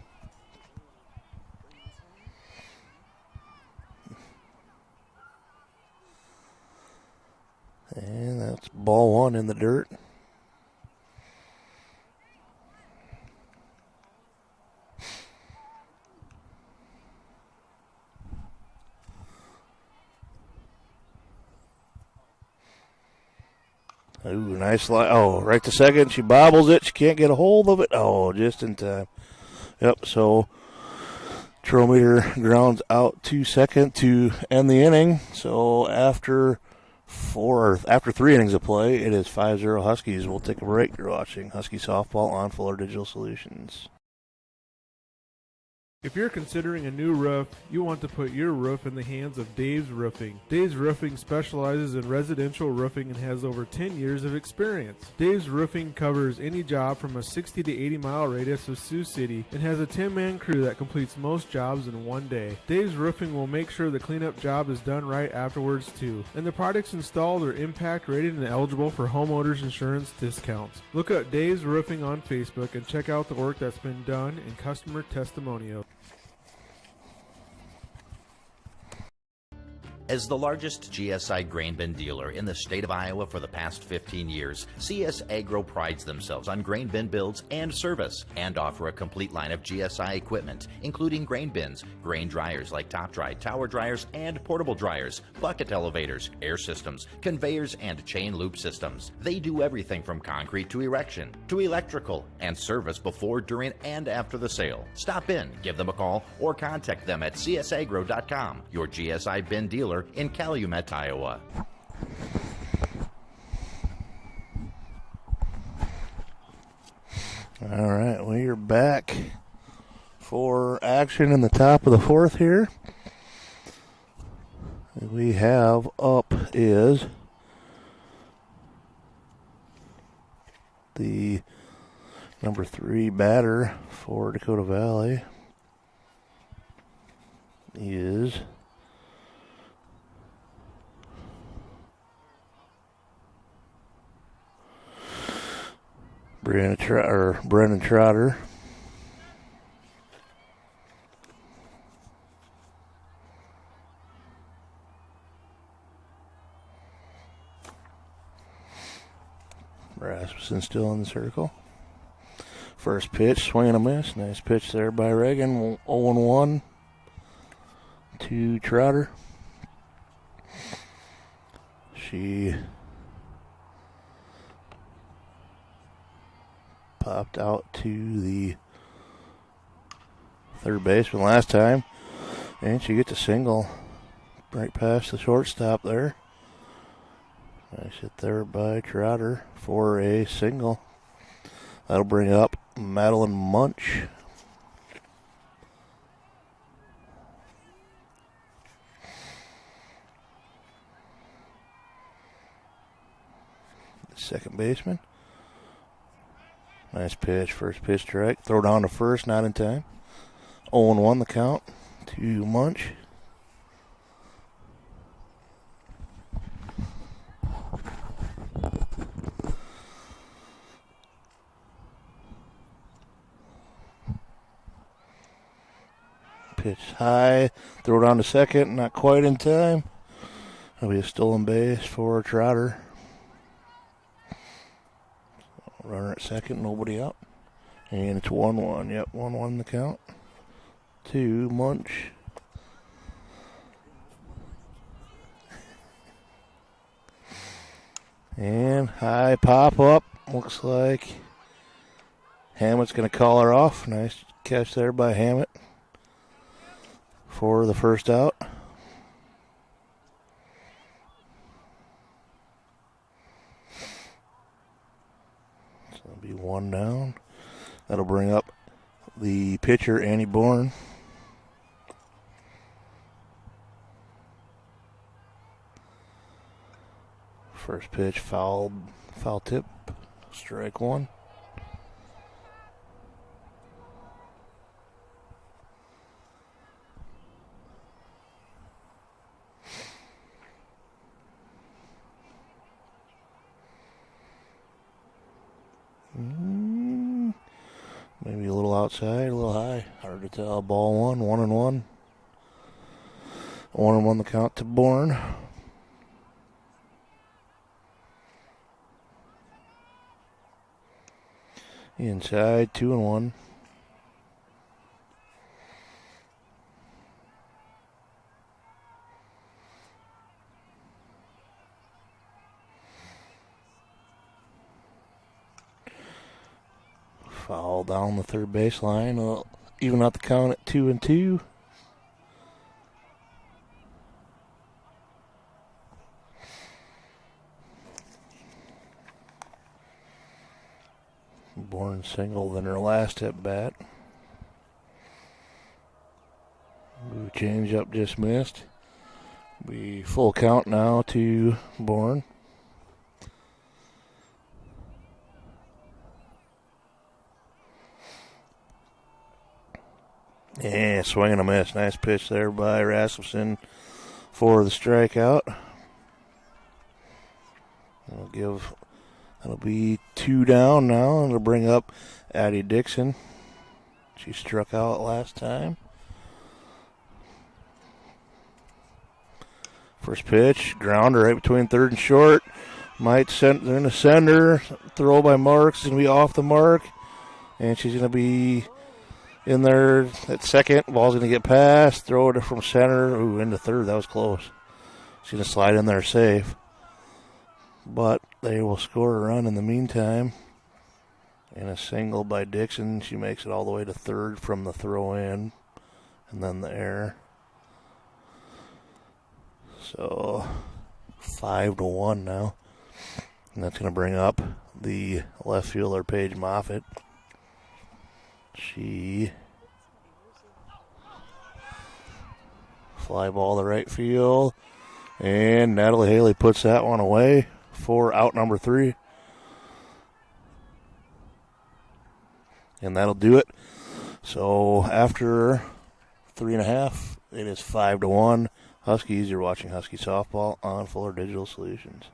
Speaker 1: And that's ball 1 in the dirt. Ooh, nice slide. Oh, right to second. She bobbles it. She can't get a hold of it. Oh, just in time. Yep, so Trometer grounds out to second to end the inning. So after 3 innings of play, it is 5-0 Huskies. We'll take a break. You're watching Husky Softball on Fuller Digital Solutions.
Speaker 3: If you're considering a new roof, you want to put your roof in the hands of Dave's Roofing. Dave's Roofing specializes in residential roofing and has over 10 years of experience. Dave's Roofing covers any job from a 60 to 80 mile radius of Sioux City and has a 10-man crew that completes most jobs in one day. Dave's Roofing will make sure the cleanup job is done right afterwards too. And the products installed are impact rated and eligible for homeowners insurance discounts. Look up Dave's Roofing on Facebook and check out the work that's been done and customer testimonials.
Speaker 4: As the largest GSI grain bin dealer in the state of Iowa for the past 15 years, CS Agro prides themselves on grain bin builds and service and offer a complete line of GSI equipment, including grain bins, grain dryers like top dry, tower dryers, and portable dryers, bucket elevators, air systems, conveyors, and chain loop systems. They do everything from concrete to erection, to electrical, and service before, during, and after the sale. Stop in, give them a call, or contact them at csagro.com, your GSI bin dealer in Calumet, Iowa.
Speaker 1: All right, we are back for action in the top of the 4th here. We have up is the number 3 batter for Dakota Valley is Brendan Trotter. Rasmussen still in the circle. First pitch, swing and a miss. Nice pitch there by Reagan. 0-1 to Trotter. She popped out to the third baseman last time, and she gets a single right past the shortstop there. Nice hit there by Trotter for a single. That'll bring up Madeline Munch. The second baseman. Nice pitch, first pitch strike. Throw down to first, not in time. 0-1 the count 2 Munch. Pitch high, throw it on to second, not quite in time. That'll be a stolen base for Trotter. Runner at second, nobody up. And it's 1-1. Yep, 1-1 the count. 2 Munch. And high pop up. Looks like Hammett's going to call her off. Nice catch there by Hammett for the first out. So it'll be 1 down. That'll bring up the pitcher, Annie Bourne. First pitch, foul tip, strike 1. Maybe a little outside, a little high. Hard to tell. Ball 1, 1-1. 1-1 the count to Bourne. Inside, 2-1. Foul down the third baseline. Even out the count at 2-2. Bourne singled in her last at bat. Change up just missed. Be full count now to Bourne. Yeah, swing and a miss. Nice pitch there by Rasmussen for the strikeout. That'll be 2 down now. It'll bring up Addie Dixon. She struck out last time. First pitch, grounder right between third and short. Might send in a sender. Throw by Marks is going to be off the mark. And she's going to be in there at second. Ball's going to get past. Throw it from center. Ooh, into third. That was close. She's going to slide in there safe. But they will score a run in the meantime. And a single by Dixon. She makes it all the way to third from the throw in. And then the error. So 5-1 now. And that's going to bring up the left fielder, Paige Moffitt. She fly ball to right field. And Natalie Haley puts that one away for out number 3. And that'll do it. So after 3.5, it is 5-1. Huskies, you're watching Husky Softball on Fuller Digital Solutions.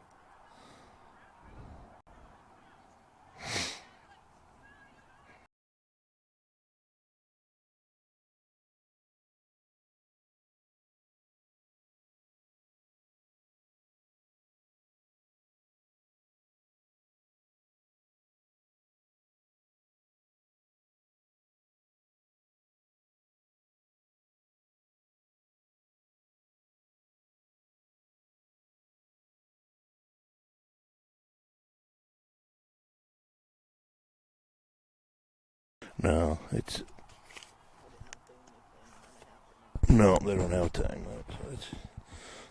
Speaker 1: No, they don't have time.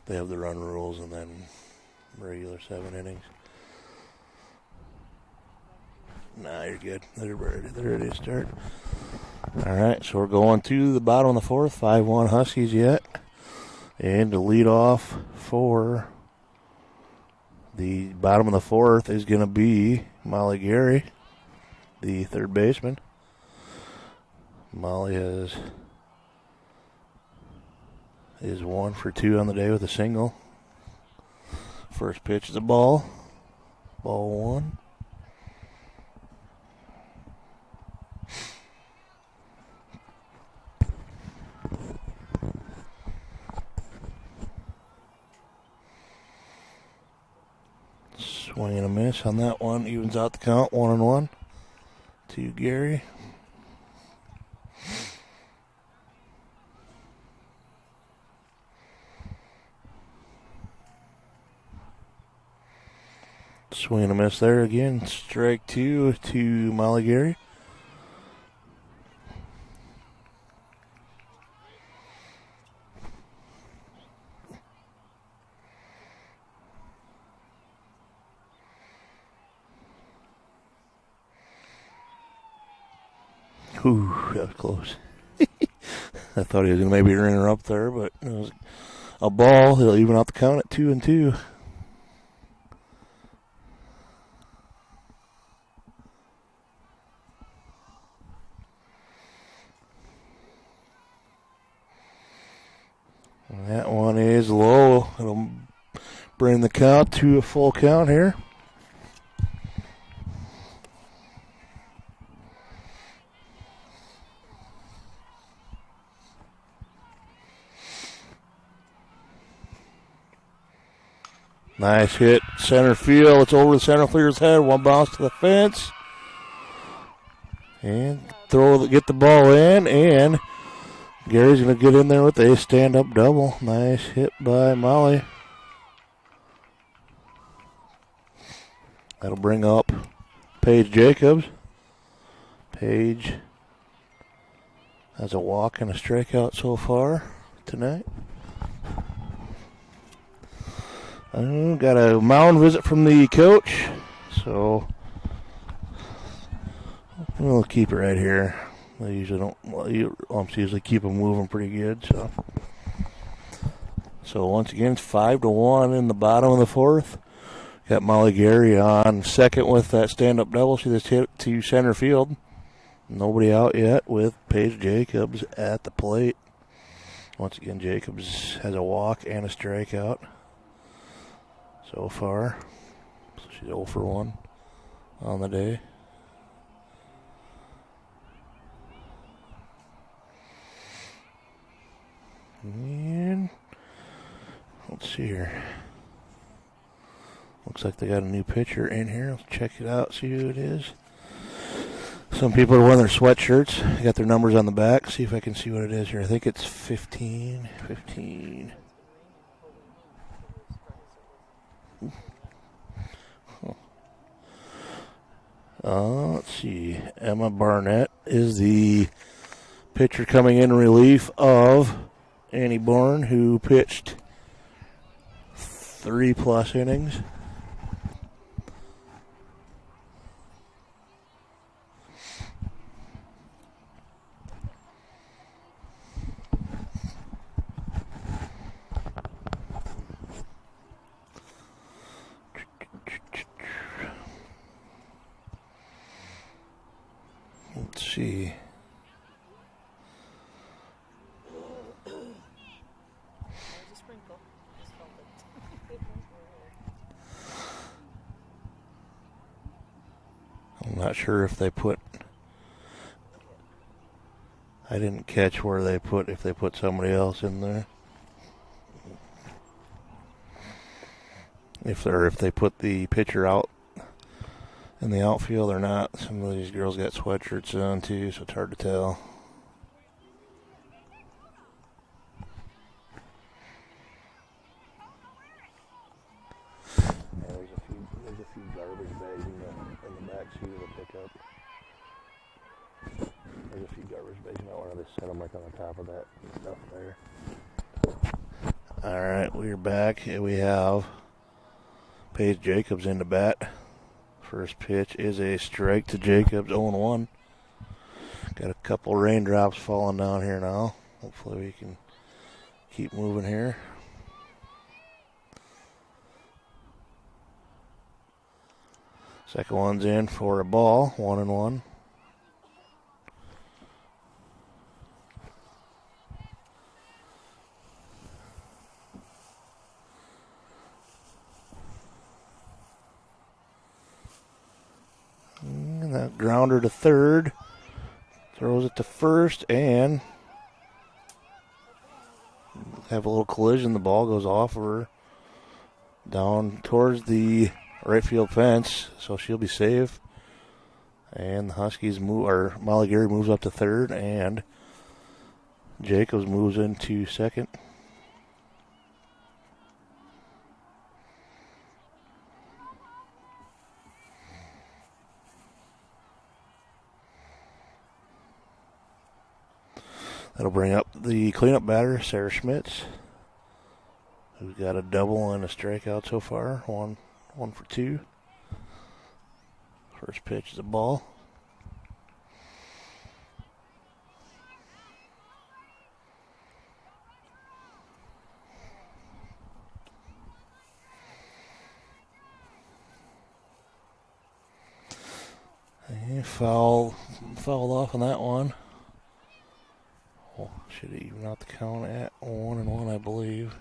Speaker 1: They have the run rules and then regular 7 innings. Nah, you're good. They're ready to start. All right, so we're going to the bottom of the 4th. 5-1 Huskies yet. And to lead off for the bottom of the 4th is going to be Molly Gary, the third baseman. Molly has is 1 for 2 on the day with a single. First pitch is a ball. Ball 1. Swing and a miss on that one. Evens out the count. 1-1 to Gary. Swing and a miss there again. Strike 2 to Molly Gary. Ooh, that was close. I thought he was going to maybe ring her up there, but it was a ball. He'll even out the count at 2-2. And that one is low. It'll bring the count to a full count here. Nice hit, center field. It's over the center fielder's head. One bounce to the fence. And get the ball in, and Gary's going to get in there with a stand-up double. Nice hit by Molly. That'll bring up Paige Jacobs. Paige has a walk and a strikeout so far tonight. Got a mound visit from the coach, so we'll keep it right here. I usually don't. Umps usually keep them moving pretty good. So once again, it's 5-1 in the bottom of the fourth. Got Molly Gary on second with that stand-up double. She just hit to center field. Nobody out yet with Paige Jacobs at the plate. Once again, Jacobs has a walk and a strikeout so far. So she's 0 for 1 on the day. And let's see here. Looks like they got a new pitcher in here. Let's check it out, see who it is. Some people are wearing their sweatshirts. Got their numbers on the back. See if I can see what it is here. I think it's 15. Let's see. Emma Barnett is the pitcher coming in relief of Annie Bourne, who pitched 3+ innings. Let's see. I'm not sure if they put. I didn't catch where they put, if they put somebody else in there. If they put the pitcher out in the outfield or not. Some of these girls got sweatshirts on too, so it's hard to tell. Yeah, there's a few garbage bags in the back seat of the pickup. There's a few garbage bags. You might want to set them like on the top of that stuff there. All right, we're back. We have Paige Jacobs in the bat. First pitch is a strike to Jacobs, 0-1. Got a couple raindrops falling down here now. Hopefully we can keep moving here. Second one's in for a ball, 1-1. that grounder to third. Throws it to first and have a little collision. The ball goes off of her down towards the right field fence, so she'll be safe. And the Huskies move, or Molly Gary moves up to third, and Jacobs moves into second. That'll bring up the cleanup batter, Sarah Schmitz, who's got a double and a strikeout so far. One for two. First pitch is a ball. And fouled off on that one. Should even out the count at 1-1, I believe.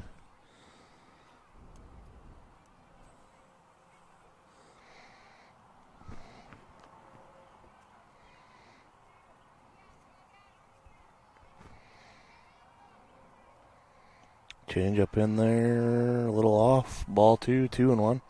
Speaker 1: Change up in there, a little off. Ball 2-1.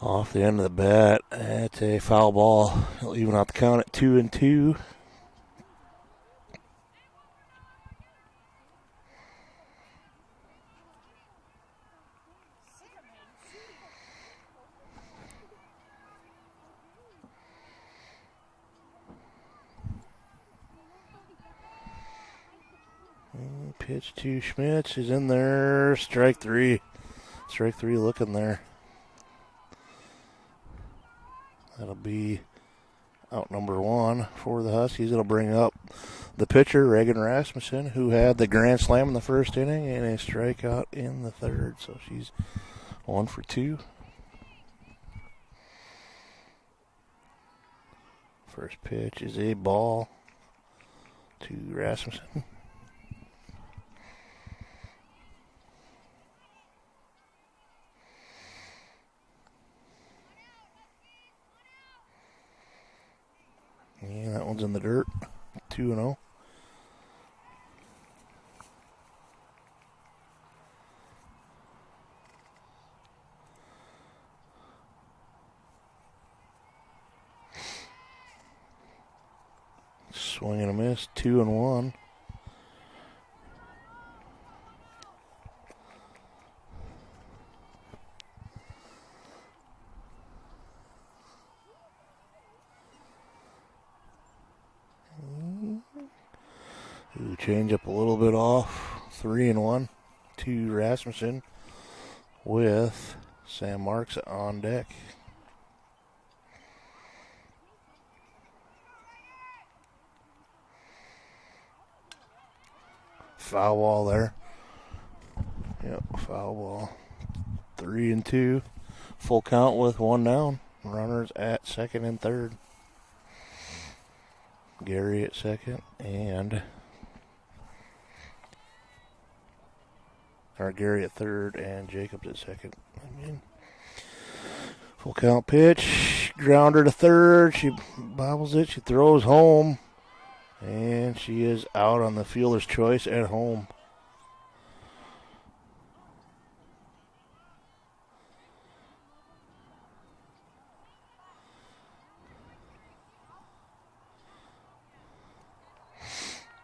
Speaker 1: Off the end of the bat, it's a foul ball. He'll even out the count at 2-2. Pitch to Schmitz is in there. Strike three. Strike three looking there. That'll be out number one for the Huskies. It'll bring up the pitcher, Reagan Rasmussen, who had the grand slam in the first inning and a strikeout in the third. So she's 1 for 2. First pitch is a ball to Rasmussen. Yeah, that one's in the dirt. 2-0. Swing and a miss. 2-1. Change up a little bit off. 3-1 to Rasmussen with Sam Marks on deck. Foul ball there. Yep, foul ball. 3-2. Full count with 1 down. Runners at second and third. Gary at second and Gary at third and Jacobs at second. Full count pitch. Grounder to third. She bobbles it. She throws home. And she is out on the fielder's choice at home.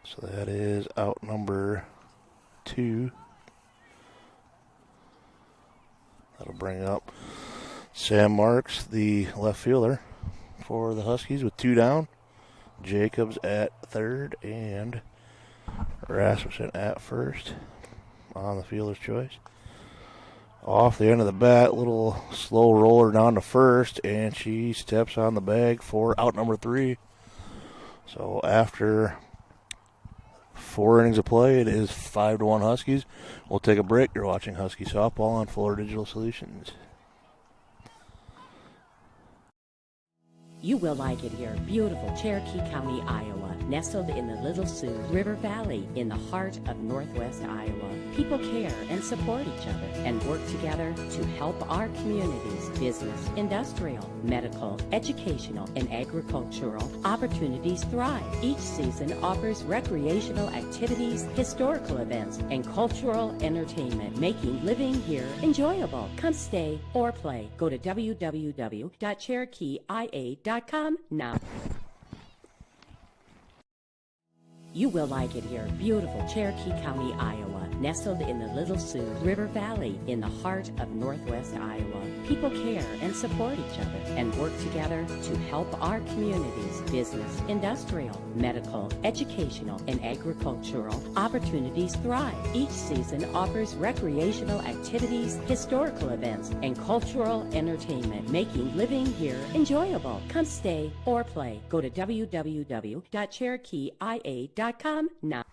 Speaker 1: So that is out number 2. That'll bring up Sam Marks, the left fielder for the Huskies with 2 down. Jacobs at third and Rasmussen at first on the fielder's choice. Off the end of the bat, little slow roller down to first, and she steps on the bag for out number 3. So after 4 innings of play, it is 5-1 Huskies. We'll take a break. You're watching Husky Softball on Fuller Digital Solutions.
Speaker 5: You will like it here. Beautiful Cherokee County, Iowa, nestled in the Little Sioux River Valley in the heart of northwest Iowa. People care and support each other and work together to help our communities, business, industrial, medical, educational, and agricultural opportunities thrive. Each season offers recreational activities, historical events, and cultural entertainment, making living here enjoyable. Come stay or play. Go to www.cherokeeia.com now. You will like it here. Beautiful Cherokee County, Iowa, nestled in the Little Sioux River Valley in the heart of northwest Iowa. People care and support each other and work together to help our communities, business, industrial, medical, educational, and agricultural opportunities thrive. Each season offers recreational activities, historical events, and cultural entertainment, making living here enjoyable. Come stay or play. Go to www.cherokeeia.com now.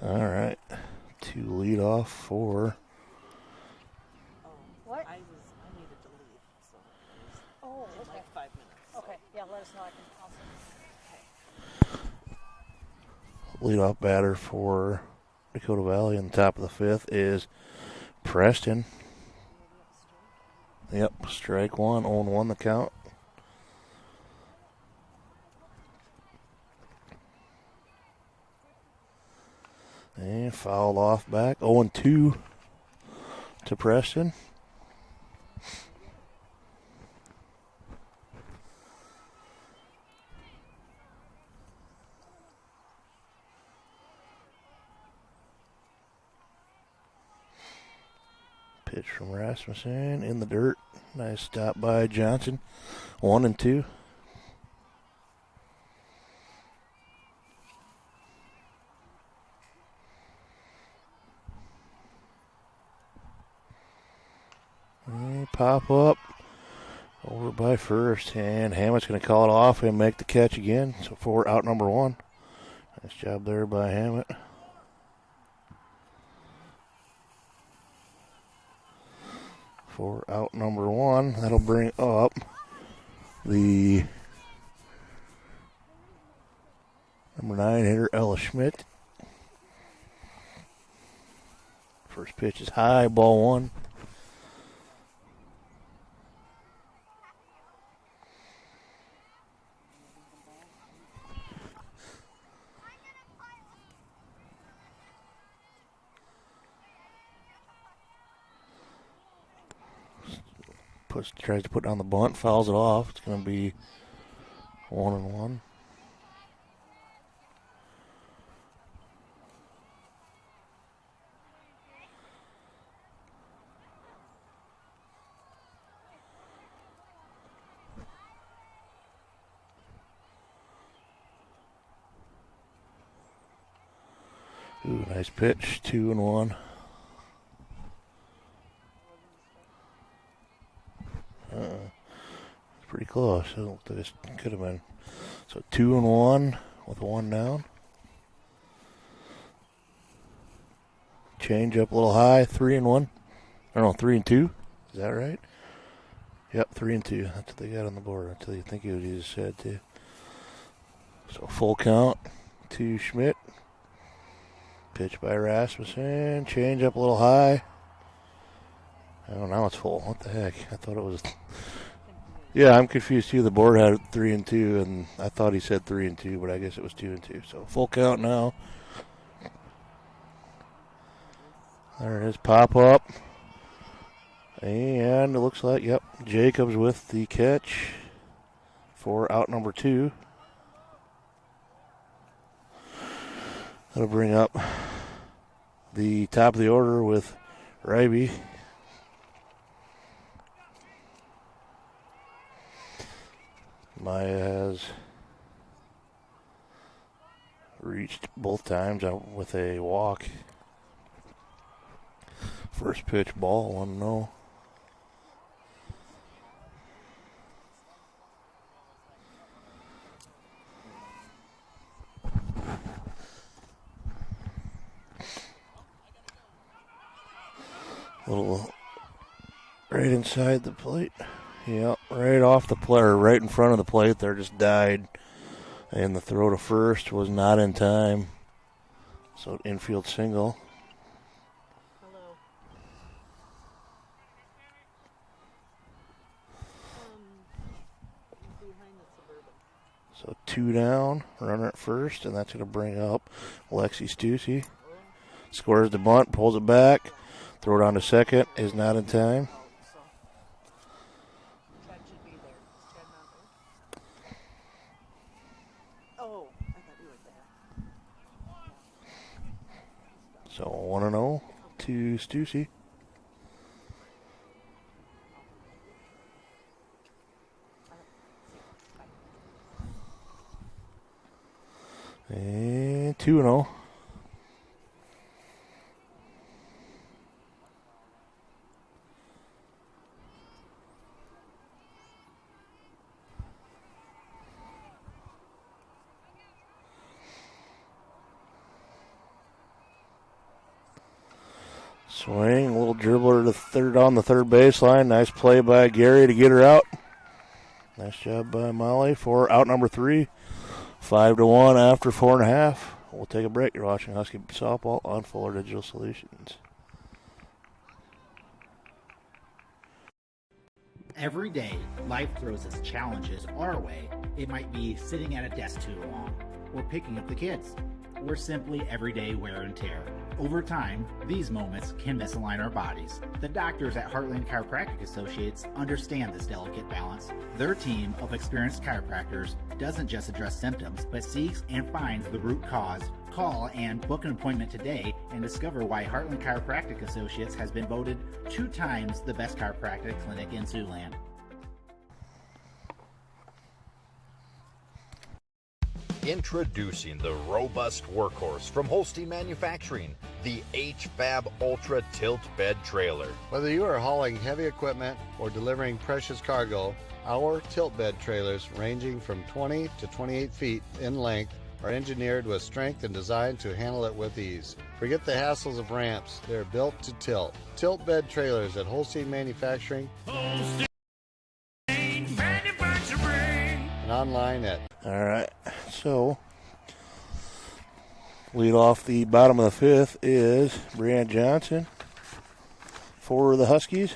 Speaker 1: All right, to lead off for.
Speaker 14: What? I needed to leave, so in like 5 minutes. Okay, yeah, let us know. I can also. Okay.
Speaker 1: Lead off batter for Dakota Valley in the top of the 5th is Preston. Yep, strike one, 0-1 the count. And fouled off back, 0-2 to Preston. Pitch from Rasmussen in the dirt. Nice stop by Johnson. 1-2. And pop up over by first, and Hammett's going to call it off and make the catch again. So for out number 1. Nice job there by Hammett. For out number 1, that'll bring up the number 9 hitter, Ella Schmidt. First pitch is high, ball 1. Tries to put down the bunt, fouls it off. It's going to be 1-1. Ooh, nice pitch, 2-1. It's pretty close. I don't think this could have been. So 2-1 with 1 down. Change up a little high, 3-1. Or no, 3-2. Is that right? Yep, 3-2. That's what they got on the board. Until you think what he just said too. So full count to Schmidt. Pitch by Rasmussen. Change up a little high. Oh, now it's full. What the heck? I thought it was. Yeah, I'm confused too. The board had 3-2, and I thought he said 3-2, but I guess it was 2-2. So full count now. There it is. Pop up. And it looks like, yep, Jacobs with the catch for out number 2. That'll bring up the top of the order with Ryby. Maya has Reached both times out with a walk. First pitch ball, 1-0. Little right inside the plate. Yep, right off the plate, or right in front of the plate there, just died. And the throw to first was not in time. So infield single.
Speaker 14: Hello. Behind the Suburban.
Speaker 1: So 2 down, runner at first, and that's going to bring up Lexi Stussy. Scores the bunt, pulls it back, throw it on to second, is not in time.
Speaker 14: Chad should be there. Is Chad not there? Oh, I thought you were there.
Speaker 1: So 1-0 to Stussy. And 2-0. Swing, a little dribbler to third on the third baseline. Nice play by Gary to get her out. Nice job by Molly for out number 3. 5-1 after 4.5. We'll take a break. You're watching Husky Softball on Fuller Digital Solutions.
Speaker 6: Every day, life throws its challenges our way. It might be sitting at a desk too long, or picking up the kids, or simply everyday wear and tear. Over time, these moments can misalign our bodies. The doctors at Heartland Chiropractic Associates understand this delicate balance. Their team of experienced chiropractors doesn't just address symptoms, but seeks and finds the root cause. Call and book an appointment today and discover why Heartland Chiropractic Associates has been voted 2 times the best chiropractic clinic in Siouxland.
Speaker 7: Introducing the robust workhorse from Holstein Manufacturing, the HFAB Ultra Tilt Bed Trailer.
Speaker 8: Whether you are hauling heavy equipment or delivering precious cargo, our tilt bed trailers, ranging from 20 to 28 feet in length, are engineered with strength and designed to handle it with ease. Forget the hassles of ramps. They're built to tilt. Tilt bed trailers at Holstein Manufacturing.
Speaker 9: Holstein Manufacturing.
Speaker 8: And online at.
Speaker 1: All right, so lead off the bottom of the 5th is Brianne Johnson for the Huskies.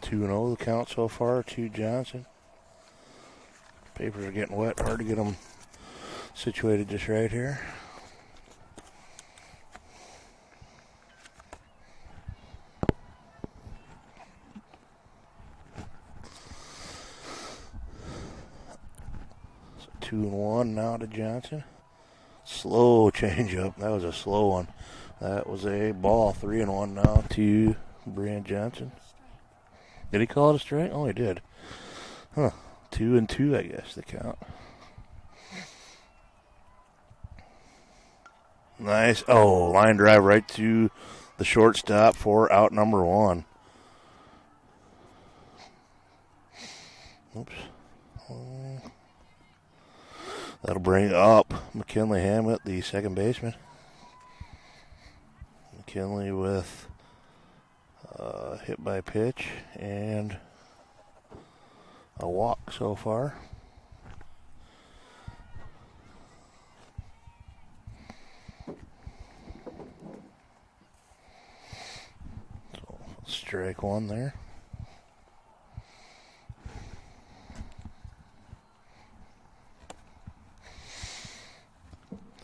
Speaker 1: Two and 0 the count so far to Johnson. Papers are getting wet, hard to get them situated just right here. So 2-1 now to Johnson. Slow change up. That was a slow one. That was a ball. 3-1 now to Brian Johnson. Did he call it a strike? Oh, he did. Huh. 2-2, I guess, the count. Nice. Oh, line drive right to the shortstop for out number 1. Oops. That'll bring up McKinley Hammett, the second baseman. McKinley with hit by pitch and a walk so far. So strike 1 there.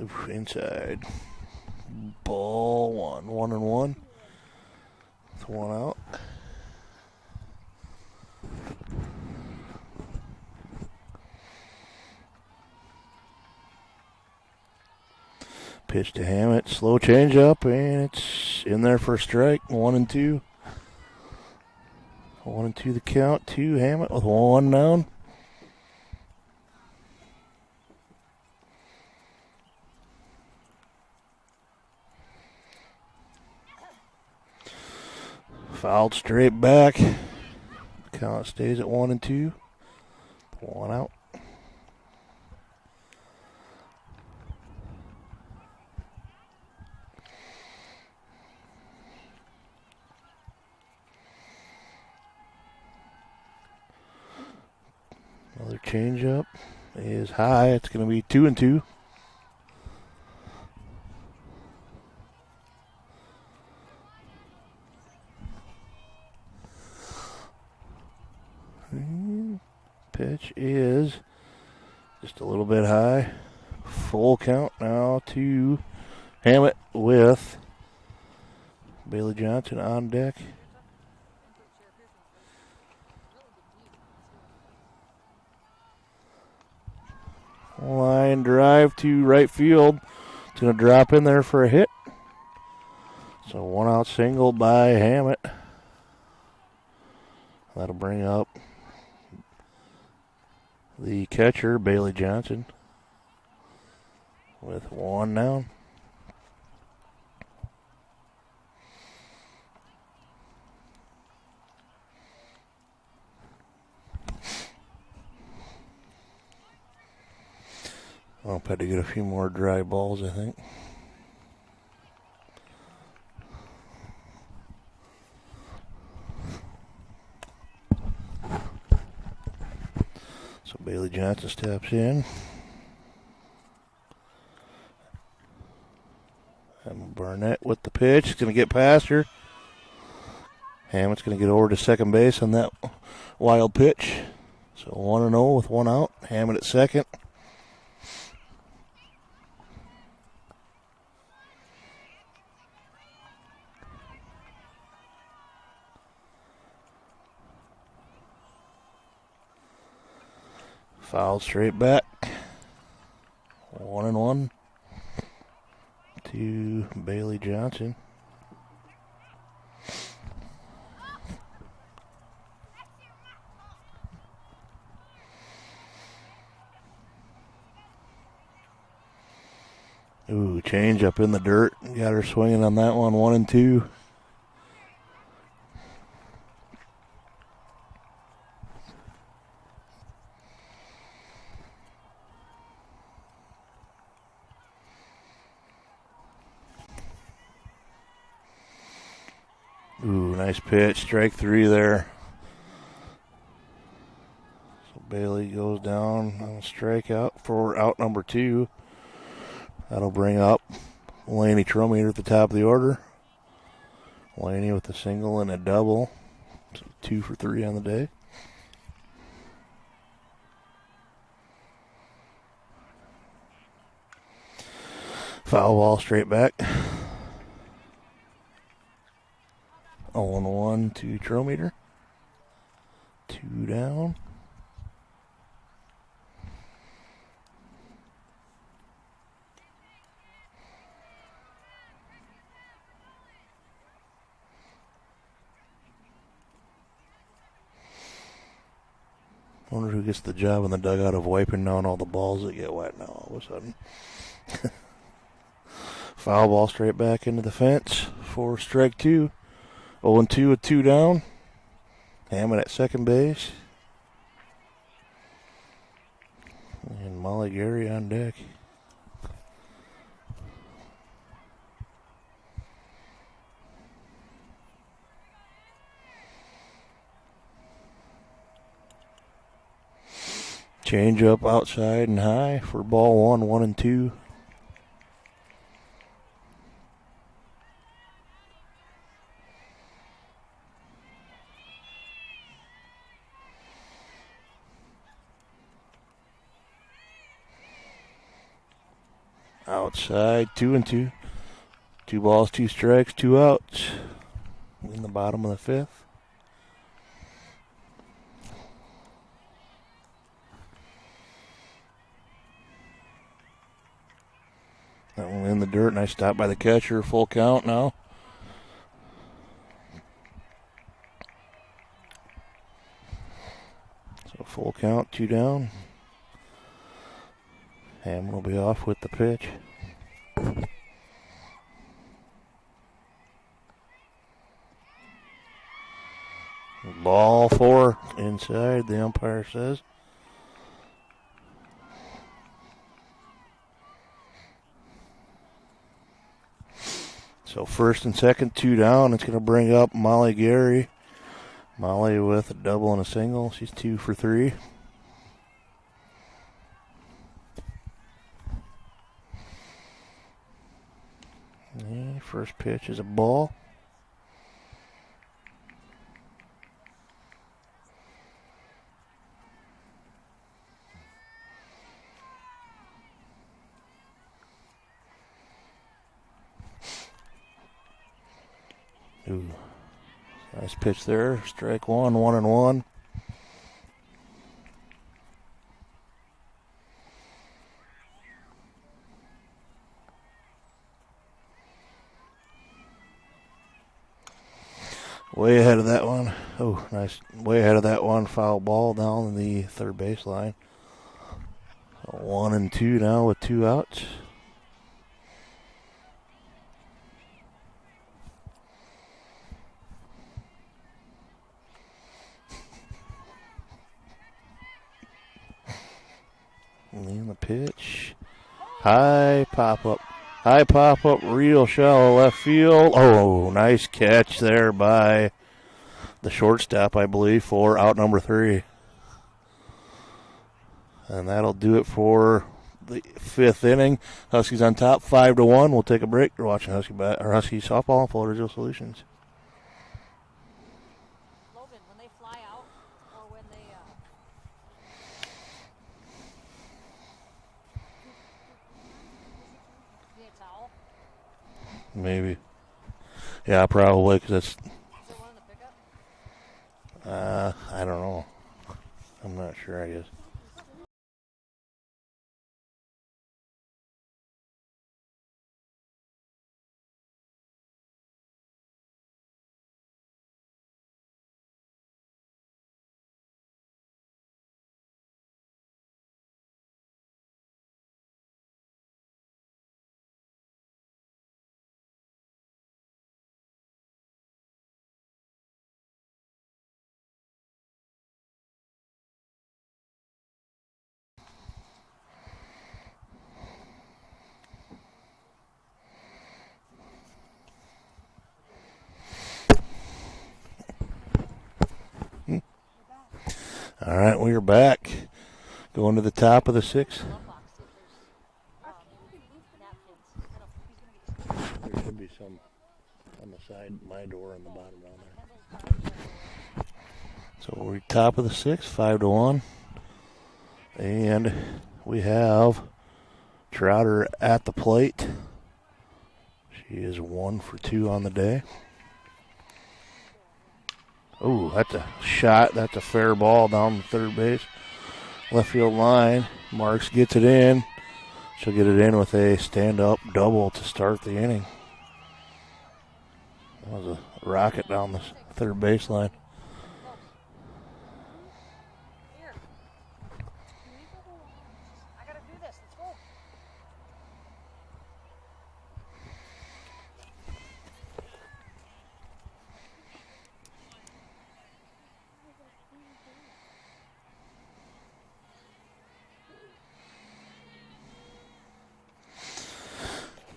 Speaker 1: Oof, inside. Ball 1. 1-1. It's 1 out. Pitch to Hammett. Slow change up, and it's in there for a strike. 1-2. 1-2 the count to Hammett with 1 down. Fouled straight back. Count stays at 1-2. 1 out. Another changeup is high. It's going to be 2-2. Pitch is just a little bit high. Full count now to Hammett with Bailey Johnson on deck. Line drive to right field. It's going to drop in there for a hit. So 1 out single by Hammett. That'll bring up the catcher, Bailey Johnson, with 1 down. I'll have to get a few more dry balls, I think. So Bailey Johnson steps in. And Barnett with the pitch. He's going to get past her. Hammett's going to get over to second base on that wild pitch. So 1-0 with 1 out. Hammett at second. Foul straight back. 1-1 to Bailey Johnson. Ooh, change up in the dirt. Got her swinging on that one. 1-2. Ooh, nice pitch. Strike 3 there. So Bailey goes down on a strikeout for out number 2. That'll bring up Laney Trometer at the top of the order. Laney with a single and a double. So 2 for 3 on the day. Foul ball straight back. 0-1 to Trometer. 2 down. Wonder who gets the job in the dugout of wiping down all the balls that get wet now all of a sudden. Foul ball straight back into the fence for strike 2. 0-2 with 2 down. Hammett at second base. And Molly Gary on deck. Change up outside and high for ball 1, 1-2. Outside, 2-2. 2 balls, 2 strikes, 2 outs. In the bottom of the 5th. That one in the dirt. Nice stop by the catcher. Full count now. So full count, 2 down. Hammond will be off with the pitch. Ball 4 inside, the umpire says. So first and second, 2 down. It's going to bring up Molly Gary. Molly with a double and a single. She's 2 for 3. The first pitch is a ball. Ooh. Nice pitch there. Strike 1, 1-1. Way ahead of that one. Oh, nice. Way ahead of that one. Foul ball down the third baseline. So 1-2 now with 2 outs. And the pitch. High pop up. High pop up, real shallow left field. Oh, nice catch there by the shortstop, I believe, for out number 3. And that'll do it for the 5th inning. Huskies on top, 5-1. We'll take a break. You're watching Husky softball on Full Digital Solutions.
Speaker 14: Logan, when they fly out or when they need a towel?
Speaker 1: Maybe. Yeah, probably, because that's...
Speaker 14: Is there one in the pickup?
Speaker 1: I don't know. I'm not sure, I guess. All right, we are back. Going to the top of the 6th. There should be some on the side, my door on the bottom down there. So we're top of the 6th, 5-1. And we have Trotter at the plate. She is 1 for 2 on the day. Oh, that's a shot. That's a fair ball down the third base. Left field line. Marks gets it in. She'll get it in with a stand-up double to start the inning. That was a rocket down the third baseline.
Speaker 14: I gotta do this. Let's go.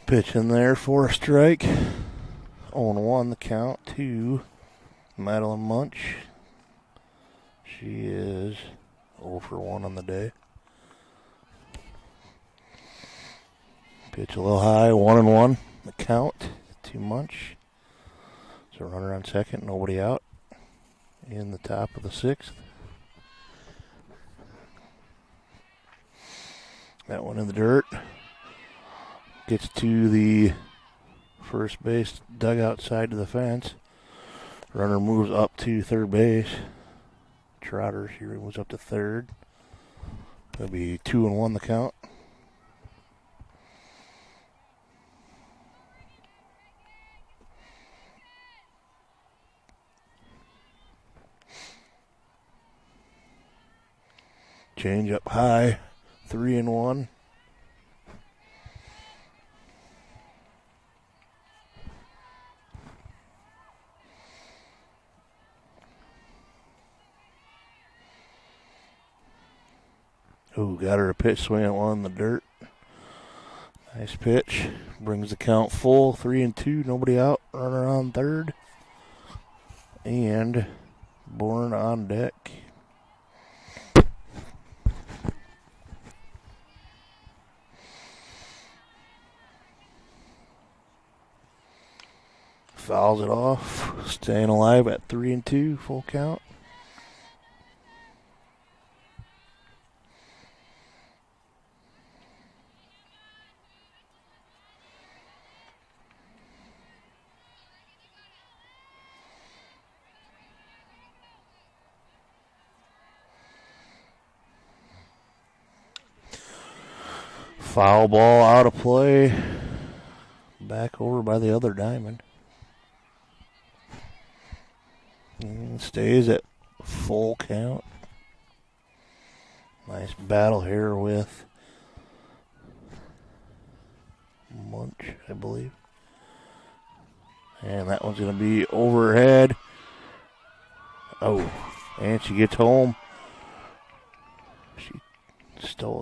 Speaker 1: Pitch in there for a strike. 0-1 the count to Madeline Munch. She is 0 for 1 on the day. Pitch a little high, 1-1 the count to Munch. So runner on second, nobody out in the top of the 6th. That one in the dirt. Gets to the first base dugout side of the fence. Runner moves up to third base. Trotter, she moves up to third. It'll be 2-1 the count. Change up high, 3-1. Ooh, got her a pitch swing at one in the dirt. Nice pitch. Brings the count full, 3-2. Nobody out. Runner on third. And Bourne on deck. Fouls it off. Staying alive at 3-2. Full count. Foul ball out of play. Back over by the other diamond. And stays at full count. Nice battle here with Munch, I believe. And that one's going to be overhead. Oh, and she gets home. She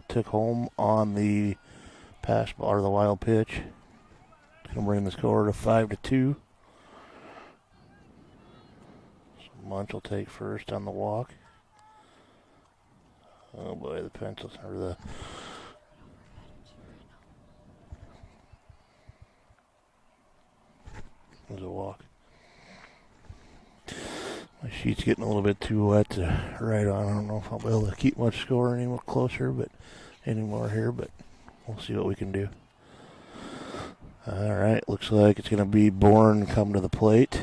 Speaker 1: took home on the pass ball or the wild pitch. Going to bring the score to 5-2. So Munch will take first on the walk. Oh boy, the pencils or the there's a walk. My sheet's getting a little bit too wet to write on. I don't know if I'll be able to keep much score any closer, but anymore here. But we'll see what we can do. All right, looks like it's going to be Bourne come to the plate.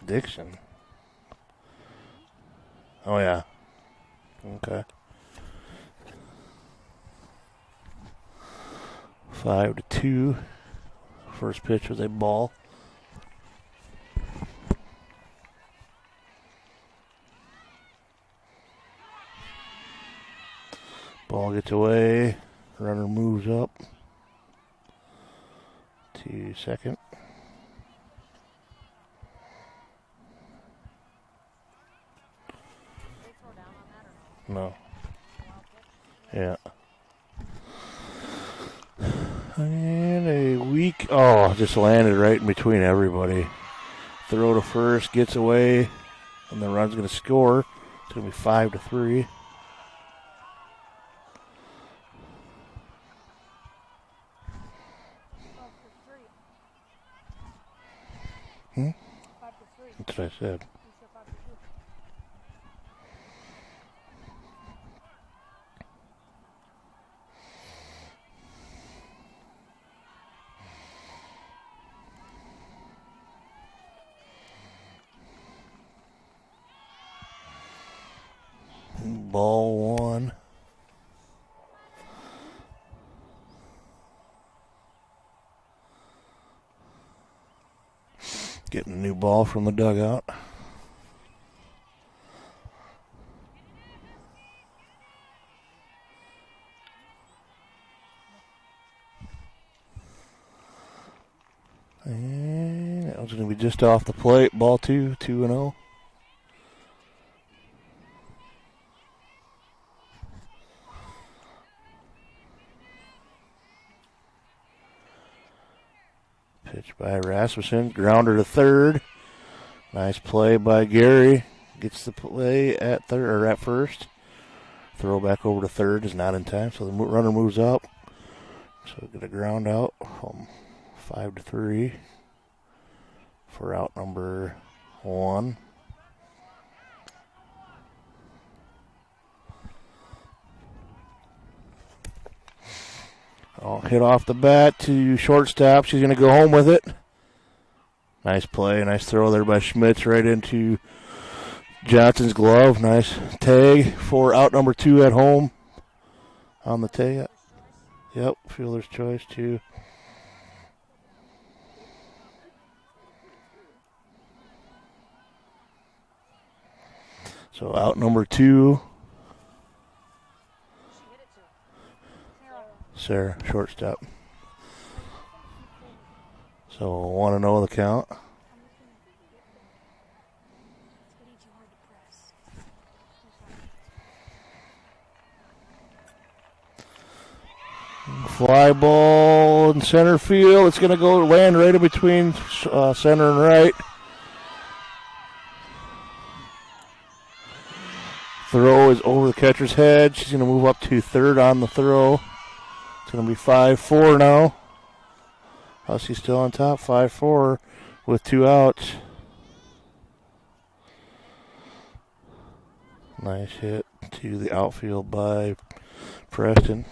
Speaker 1: Dixon. Oh yeah. Okay. 5-2. First pitch was a ball. Ball gets away. Runner moves up to second. No. Yeah. And a weak. Oh, just landed right in between everybody. Throw to first, gets away, and the run's going to score. It's going to be 5-3. That's what I said. Ball one. Getting a new ball from the dugout. And that one's going to be just off the plate. Ball 2, 2-0. Pitch by Rasmussen. Grounder to third. Nice play by Gary. Gets the play at third or at first. Throw back over to third is not in time, so the runner moves up. So get a ground out. 5-3 for out number 1. Oh, hit off the bat to shortstop. She's going to go home with it. Nice play. Nice throw there by Schmitz right into Johnson's glove. Nice tag for out number 2 at home. On the tag. Yep, fielder's choice too. So out number 2. Sarah, shortstop. So 1-0 the count. Fly ball in center field. It's going to go land right in between center and right. Throw is over the catcher's head. She's going to move up to third on the throw. It's going to be 5-4 now. Huskies still on top, 5-4 with 2 outs. Nice hit to the outfield by Preston.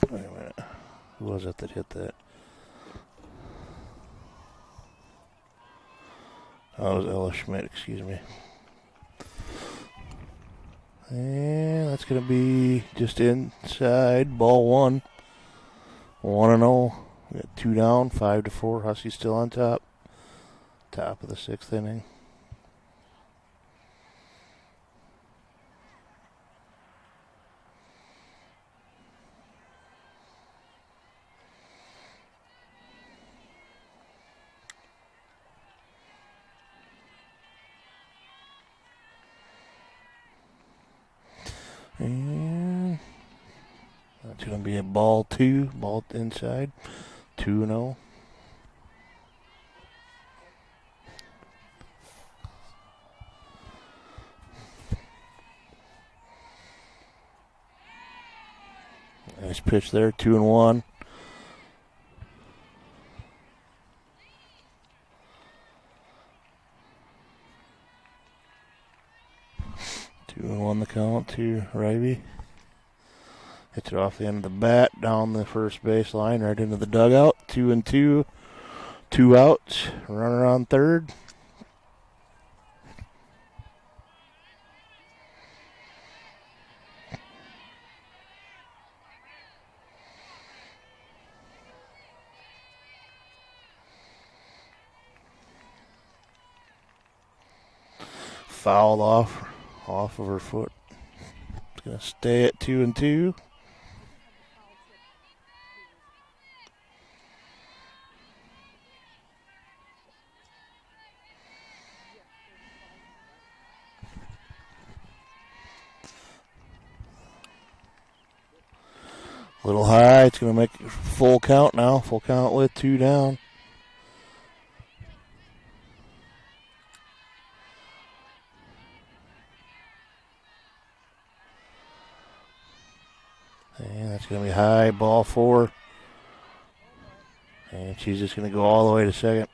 Speaker 1: Wait a minute. Who was it that hit that? Oh, it was Ella Schmidt, excuse me. And that's going to be just inside, ball 1. 1-0. We got 2 down, 5-4. Huskies still on top. Top of the 6th inning. And that's going to be a ball 2, ball inside, 2-0. Nice pitch there, 2-1. The count to Rivey. Hits it off the end of the bat, down the first base line, right into the dugout. 2-2. 2 outs. Runner on third. Fouled off of her foot. It's going to stay at 2-2. A little high. It's going to make full count now. Full count with 2 down. And that's going to be high, ball 4. And she's just going to go all the way to second.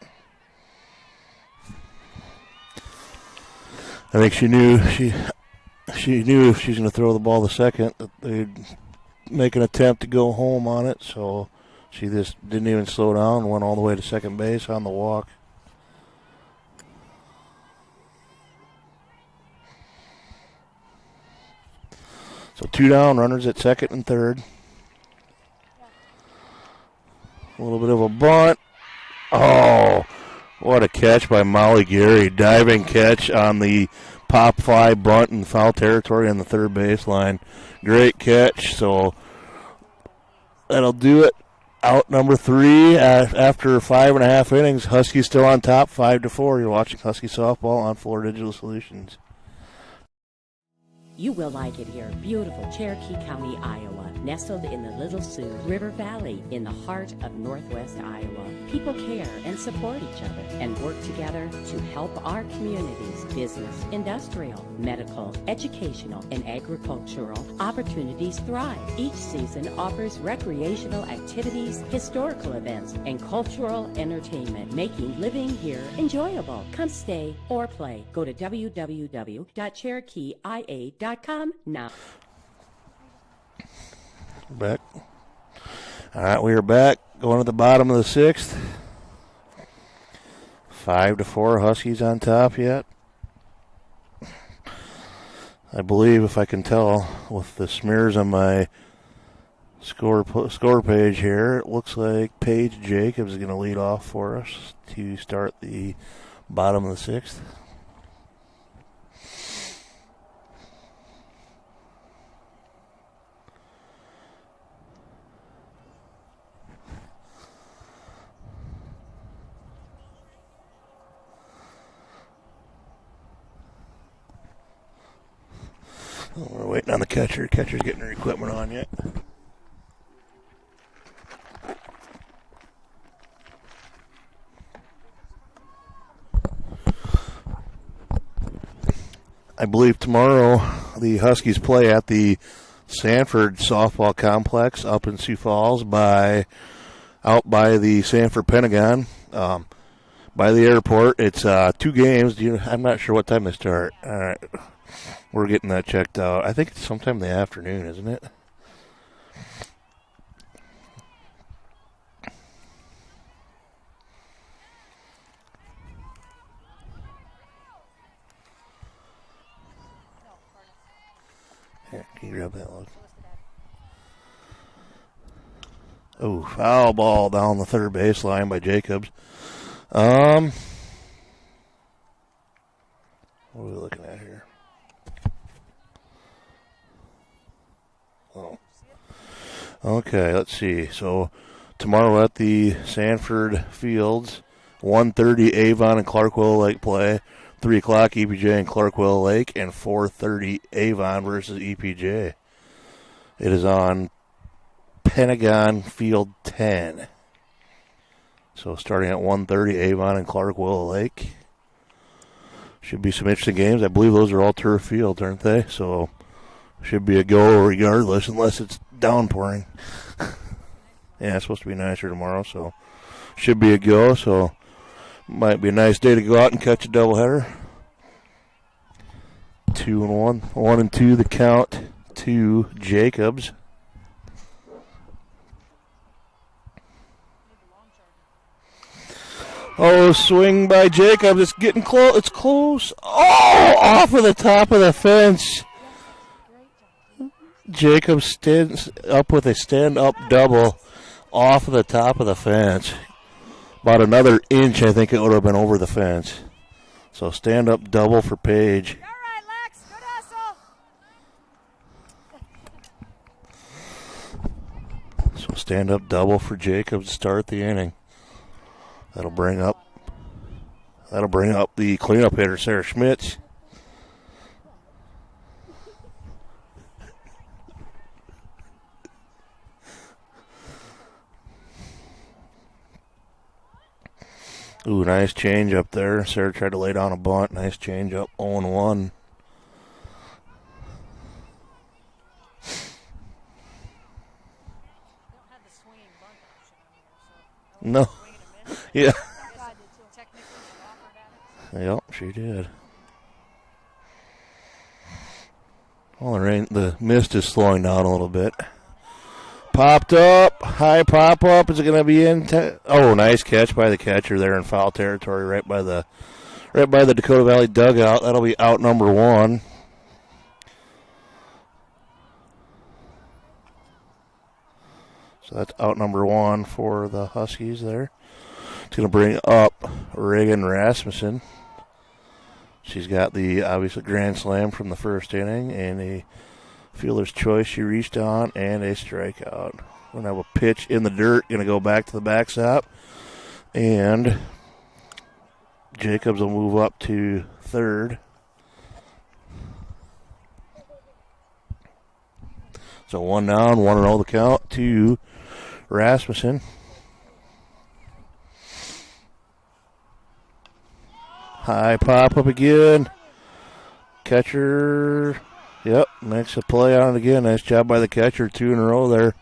Speaker 1: I think she knew if she's going to throw the ball to second that they'd make an attempt to go home on it. So she just didn't even slow down, went all the way to second base on the walk. So 2 down, runners at second and third. A little bit of a bunt. Oh, what a catch by Molly Gary. Diving catch on the pop fly bunt in foul territory on the third baseline. Great catch. So that'll do it. Out number 3 after 5.5 innings. Huskies still on top, 5-4. You're watching Husky Softball on Florida Digital Solutions.
Speaker 5: You will like it here. Beautiful Cherokee County, Iowa, nestled in the Little Sioux River Valley in the heart of northwest Iowa. People care and support each other and work together to help our communities, business, industrial, medical, educational, and agricultural opportunities thrive. Each season offers recreational activities, historical events, and cultural entertainment, making living here enjoyable. Come stay or play. Go to www.cherokeeia.com now.
Speaker 1: Back. All right, we are back. Going to the bottom of the 6th. 5-4. Huskies on top yet. I believe, if I can tell, with the smears on my Score page here. It looks like Paige Jacobs is going to lead off for us to start the bottom of the 6th. We're waiting on the catcher. Catcher's getting her equipment on yet. I believe tomorrow the Huskies play at the Sanford Softball Complex up in Sioux Falls out by the Sanford Pentagon, by the airport. It's 2 games. I'm not sure what time they start. All right. We're getting that checked out. I think it's sometime in the afternoon, isn't it? Here, can you grab that one? Oh, foul ball down the third baseline by Jacobs. What are we looking at here? Oh. Okay, let's see. So tomorrow at the Sanford Fields, 1:30 Avon and Clarkwell Lake play, 3 o'clock EPJ and Clarkwell Lake, and 4:30 Avon versus EPJ. It is on Pentagon Field 10. So starting at 1:30 Avon and Clarkwell Lake. Should be some interesting games. I believe those are all turf fields, aren't they? So should be a go regardless, unless it's downpouring. Yeah, it's supposed to be nicer tomorrow, so should be a go. So might be a nice day to go out and catch a doubleheader. 2-1, 1-2 the count to Jacobs. Oh, swing by Jacobs. It's getting close. It's close. Oh, off of the top of the fence. Jacobs stands up with a stand-up double off of the top of the fence. About another inch, I think it would have been over the fence. So stand-up double for Paige.
Speaker 14: All right, Lex. Good hustle.
Speaker 1: So stand-up double for Jacobs to start the inning. That'll bring up the cleanup hitter, Sarah Schmitz. Ooh, nice change up there. Sarah tried to lay down a bunt. Nice change up, 0-1. No. Yeah. Yep, she did. Well, the mist is slowing down a little bit. Popped up, high pop up. Is it going to be in? Oh, nice catch by the catcher there in foul territory, right by the Dakota Valley dugout. That'll be out number 1. So that's out number 1 for the Huskies there. It's going to bring up Reagan Rasmussen. She's got the, obviously, grand slam from the first inning and a fielder's choice she reached on and a strikeout. We're going to have a pitch in the dirt, going to go back to the backstop. And Jacobs will move up to third. So 1 down, 1-0 the count to Rasmussen. High pop up again. Catcher. Yep, makes a play on it again. Nice job by the catcher. 2 in a row there.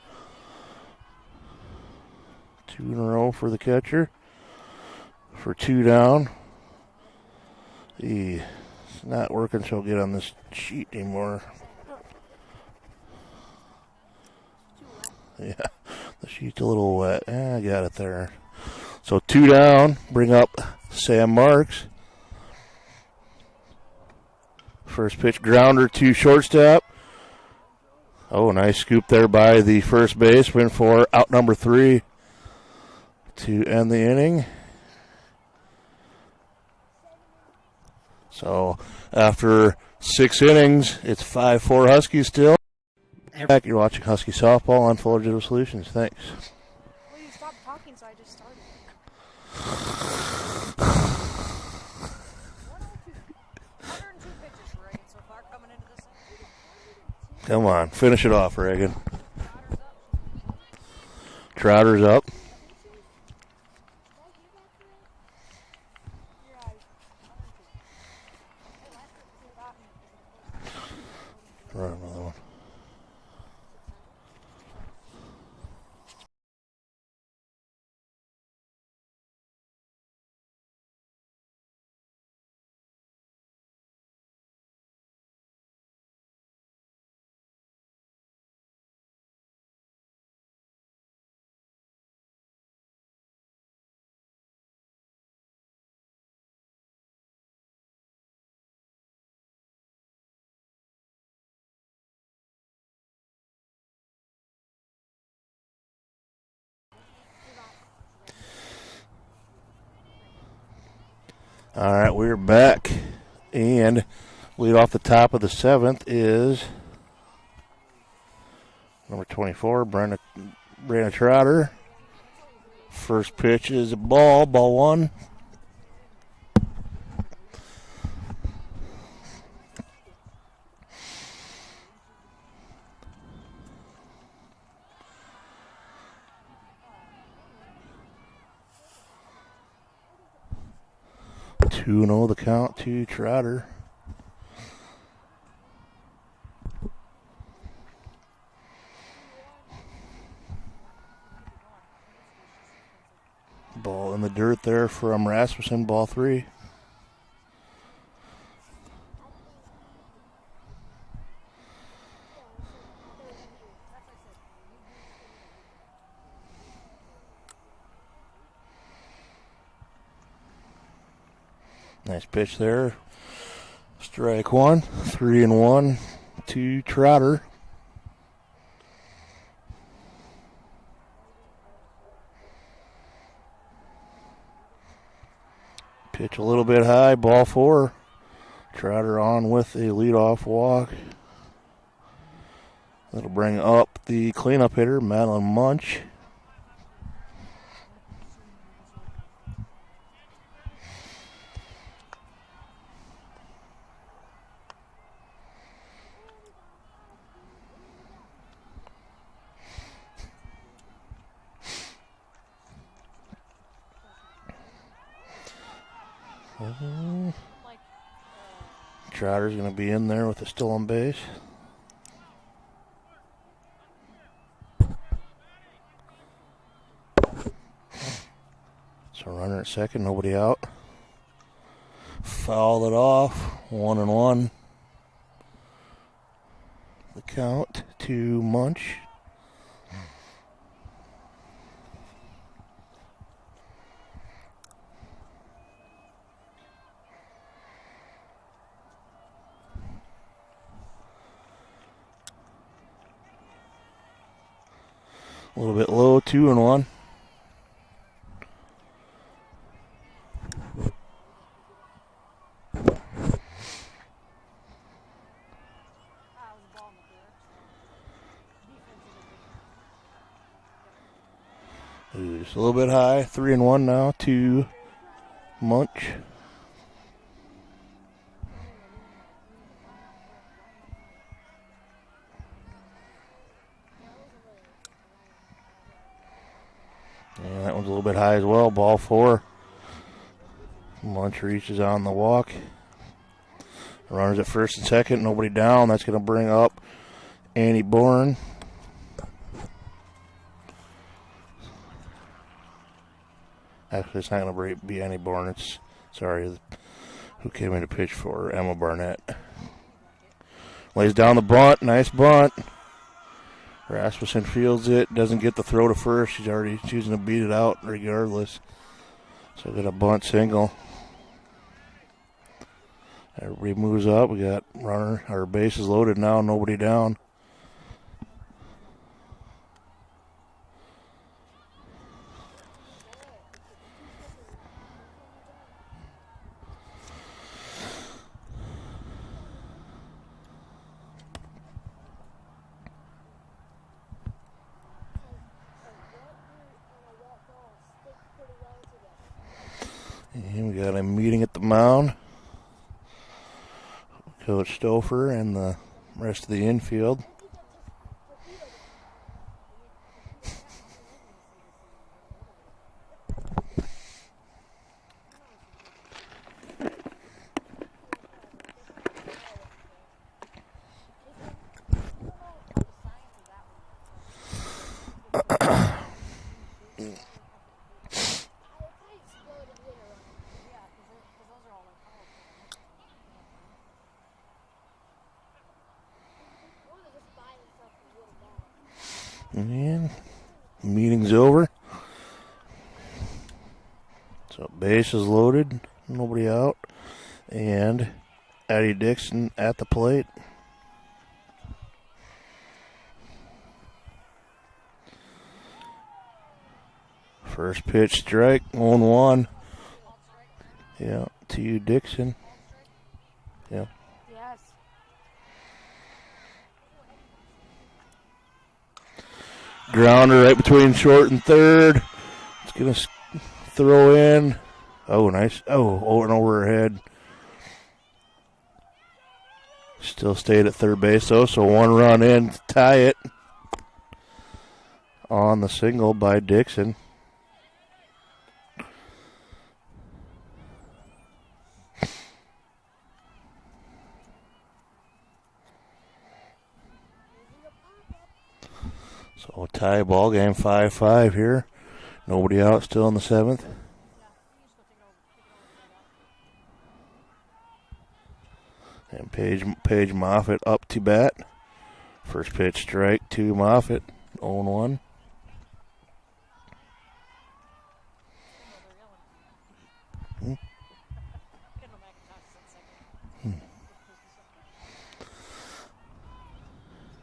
Speaker 1: 2 in a row for the catcher. For 2 down. It's not working so good on this sheet anymore. Yeah, the sheet's a little wet. I got it there. So 2 down. Bring up Sam Marks. First pitch grounder to shortstop. Oh, nice scoop there by the first baseman for out number 3 to end the inning. So after 6 innings, it's 5-4 Huskies still. Back, you're watching Husky Softball on Full Digital Solutions. Thanks.
Speaker 14: Well, you stopped talking, so I just started. 102 pitches for Reagan so far coming into this thing.
Speaker 1: Come on, finish it off, Reagan. Trotter's up. Run another one. All right, we're back, and lead off the top of the 7th is number 24, Brandon Trotter. First pitch is a ball 1. Two the count to Trotter. Ball in the dirt there from Rasmussen, ball 3. Nice pitch there. Strike 1, 3-1 to Trotter. Pitch a little bit high, ball 4. Trotter on with a leadoff walk. That'll bring up the cleanup hitter, Madeline Munch. Trotter's going to be in there with a still on base. So runner at second, nobody out. Fouled it off, 1-1. The count to Munch. A little bit low, 2-1. Just a little bit high, 3-1 now to Munch. And that one's a little bit high as well, ball 4. Munch reaches on the walk. Runners at first and second, nobody down. That's going to bring up Annie Bourne. Actually, it's not going to be Annie Bourne. It's, who came in to pitch for Emma Barnett. Lays down the bunt. Nice bunt. Rasmussen fields it. Doesn't get the throw to first. She's already choosing to beat it out regardless. So got a bunt single. Everybody moves up. We got runner. Our base is loaded now. Nobody down. mound. Coach Stouffer and the rest of the infield. And meeting's over. So base is loaded, nobody out. And Addie Dixon at the plate. First pitch strike, 1-1. Yeah, to Dixon. Yeah.
Speaker 14: Yes.
Speaker 1: Grounder right between short and third. It's going to throw in. Oh, nice. Oh, and over her head. Still stayed at third base, though, so one run in to tie it on the single by Dixon. So tie ball game 5-5 here. Nobody out, still in the seventh. And Paige Moffitt up to bat. First pitch strike to Moffitt, 0-1.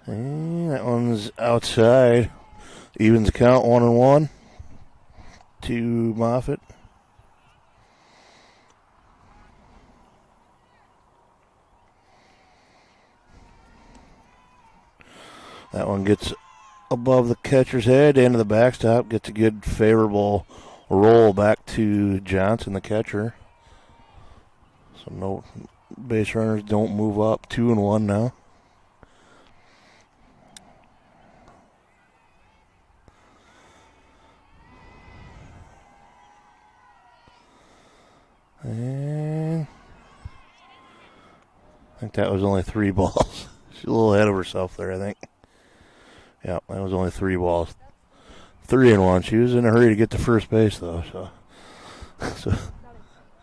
Speaker 1: And that one's outside. Evens count 1-1 to Moffitt. That one gets above the catcher's head, into the backstop, gets a good favorable roll back to Johnson, the catcher. So no base runners don't move up. 2-1 now. And I think that was only 3 balls. She's a little ahead of herself there, I think. Yeah, that was only 3 balls. 3-1. She was in a hurry to get to first base, though. So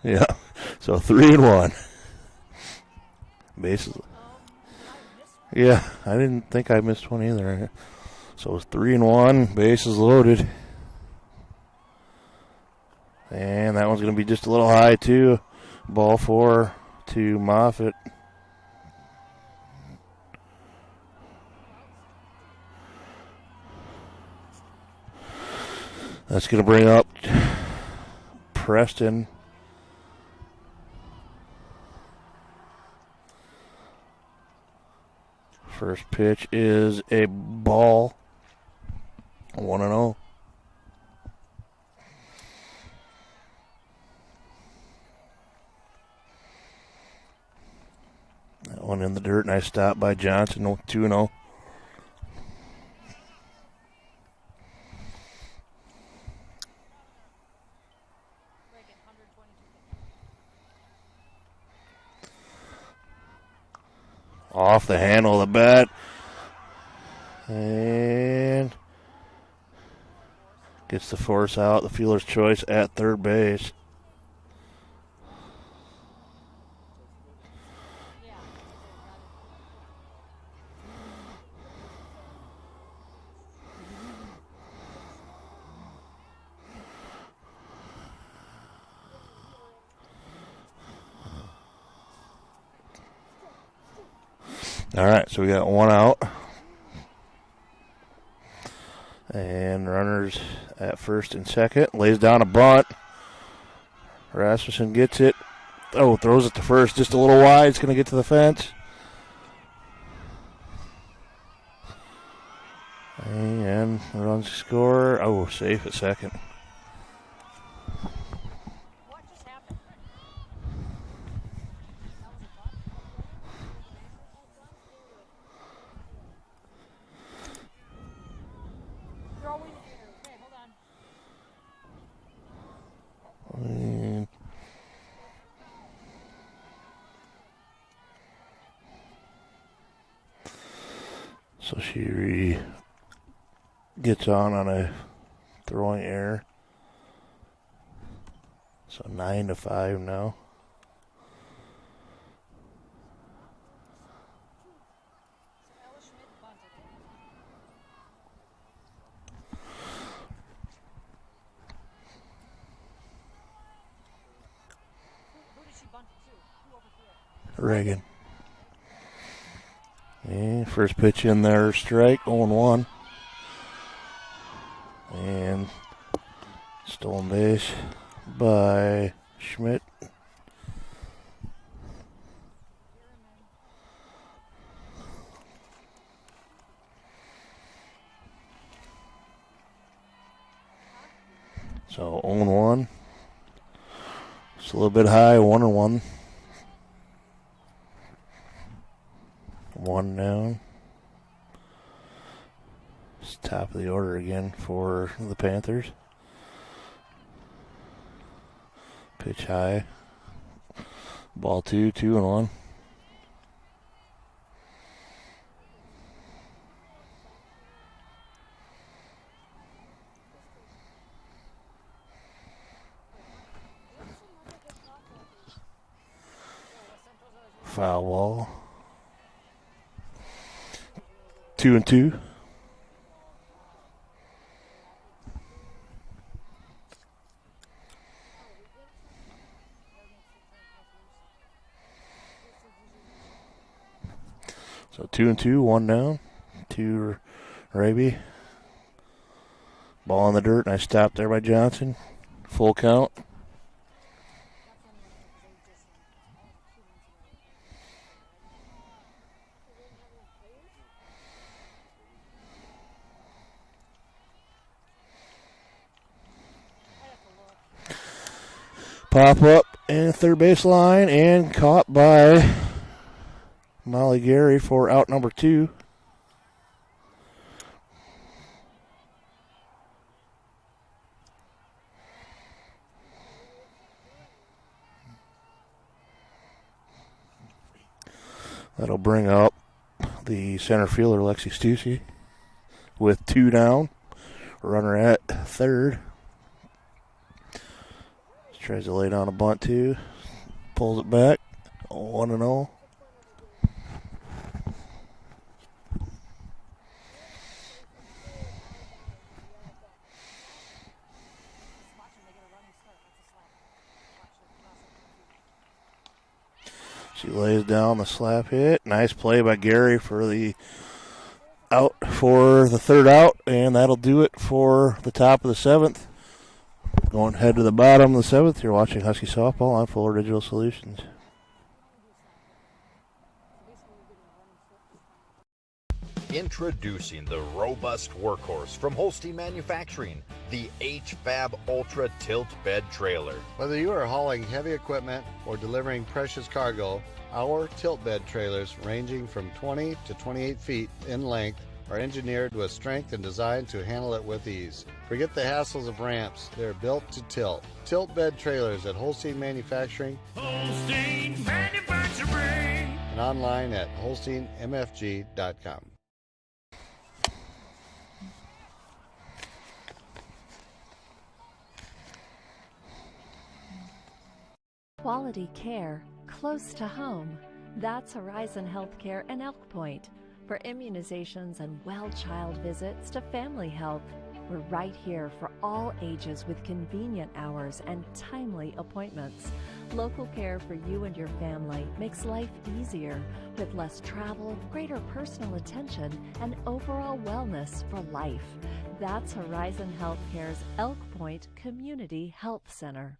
Speaker 1: yeah. So 3-1. Bases. Yeah, I didn't think I missed one either. So it's 3-1. Bases loaded. And that one's going to be just a little high, too. Ball 4 to Moffitt. That's going to bring up Preston. First pitch is a ball. 1-0. That one in the dirt. Nice stop by Johnson. 2-0. Off the handle of the bat. And gets the force out. The fielder's choice at third base. All right, so we got 1 out. And runners at first and second. Lays down a bunt. Rasmussen gets it. Oh, throws it to first. Just a little wide. It's going to get to the fence. And runs score. Oh, safe at second.
Speaker 14: What just happened?
Speaker 1: So she gets on a throwing error. So 9-5 now. Reagan. And first pitch in there, strike, 0-1. And stolen base by Schmidt. So 0-1. It's a little bit high, 1-1. One down. It's top of the order again for the Panthers. Pitch high. Ball 2, 2-1. Foul ball. 2-2. So 2-2, one down. To Raby. Ball in the dirt. Nice stop there by Johnson. Full count. Pop up in third base line and caught by Molly Gary for out number 2. That'll bring up the center fielder, Lexi Stussy, with 2 down. Runner at third. Tries to lay down a bunt too. Pulls it back. 1-0. She lays down the slap hit. Nice play by Gary for the out for the third out, and that'll do it for the top of the 7th. Going head to the bottom of the 7th, you're watching Husky Softball on Fuller Digital Solutions.
Speaker 7: Introducing the robust workhorse from Holstein Manufacturing, the HFAB Ultra Tilt Bed Trailer.
Speaker 8: Whether you are hauling heavy equipment or delivering precious cargo, our tilt bed trailers, ranging from 20 to 28 feet in length, are engineered with strength and designed to handle it with ease. Forget the hassles of ramps. They're built to tilt. Tilt bed trailers at Holstein Manufacturing.
Speaker 9: Holstein Manufacturing.
Speaker 8: And online at holsteinmfg.com.
Speaker 10: Quality care close to home. That's Horizon Healthcare in Elk Point. For immunizations and well-child visits to family health, we're right here for all ages with convenient hours and timely appointments. Local care for you and your family makes life easier with less travel, greater personal attention, and overall wellness for life. That's Horizon Healthcare's Elk Point Community Health Center.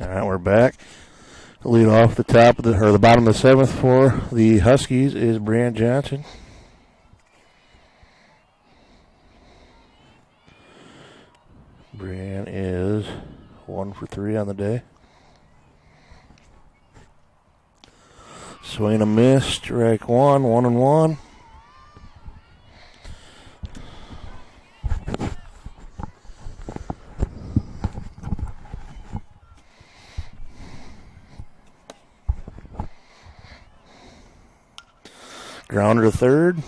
Speaker 1: All right, we're back. The lead off the top of the bottom of the 7th for the Huskies is Brian Johnson. Brian is 1 for 3 on the day. Swing a miss, strike 1, 1-1. Grounder to third.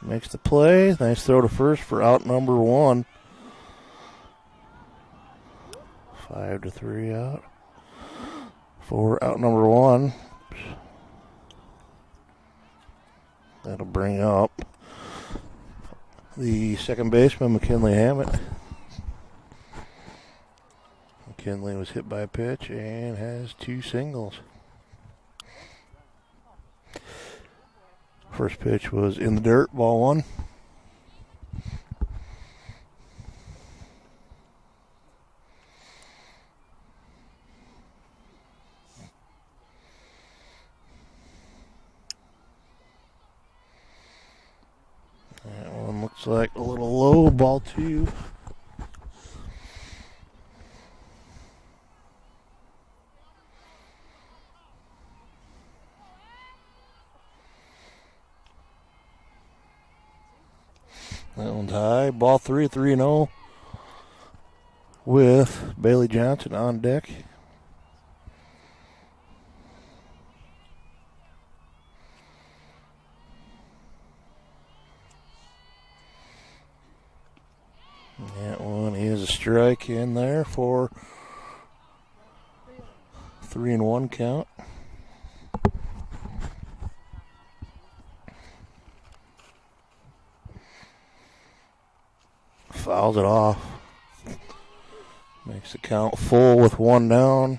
Speaker 1: Makes the play. Nice throw to first for out number 1. 5-3 out. For out number 1. That'll bring up the second baseman, McKinley Hammett. McKinley was hit by a pitch and has 2 singles. First pitch was in the dirt, ball 1. That one looks like a little low, ball 2. That one's high. Ball 3, 3-0 with Bailey Johnson on deck. That one is a strike in there for 3-1 count. Fouls it off. Makes the count full with 1 down.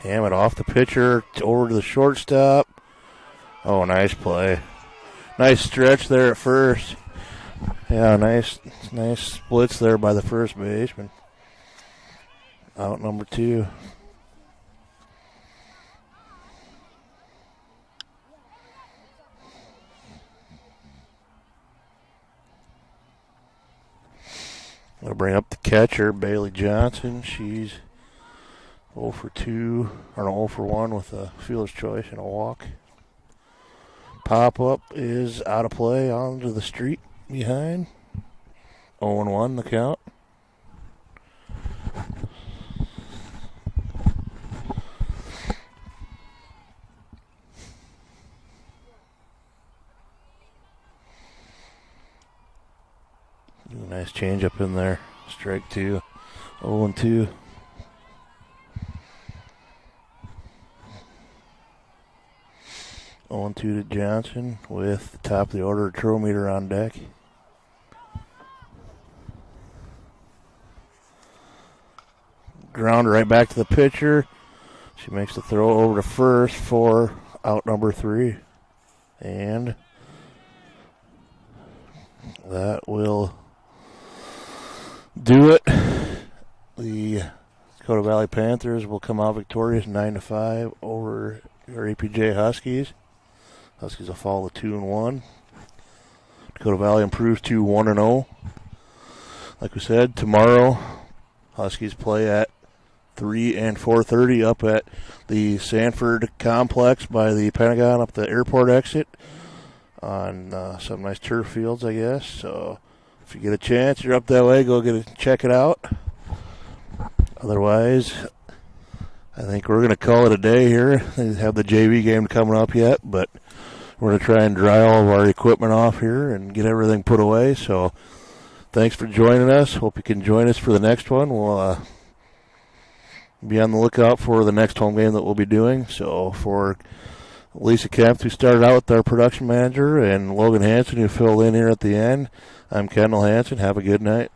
Speaker 1: Hammett off the pitcher, over to the shortstop. Oh, nice play. Nice stretch there at first. Yeah, nice splits there by the first baseman. Out number 2. I'll bring up the catcher, Bailey Johnson. She's 0 for 2, or no, 0 for 1 with a fielder's choice and a walk. Pop-up is out of play onto the street behind. 0-1 the count. Nice change up in there. Strike 2. 0-2. On to Johnson with the top of the order throw meter on deck. Grounder right back to the pitcher. She makes the throw over to first for out number 3. And that will do it. The Dakota Valley Panthers will come out victorious 9-5 over your EPJ Huskies. Huskies will fall to 2-1. Dakota Valley improves to 1-0. Like we said, tomorrow Huskies play at 3 and 4:30 up at the Sanford Complex by the Pentagon up the airport exit on some nice turf fields, I guess. So if you get a chance, you're up that way, go check it out. Otherwise, I think we're going to call it a day here. They have the JV game coming up yet, but we're going to try and dry all of our equipment off here and get everything put away. So thanks for joining us. Hope you can join us for the next one. We'll be on the lookout for the next home game that we'll be doing. So for Lisa Kemp, who started out with our production manager, and Logan Hanson, who filled in here at the end, I'm Kendall Hanson. Have a good night.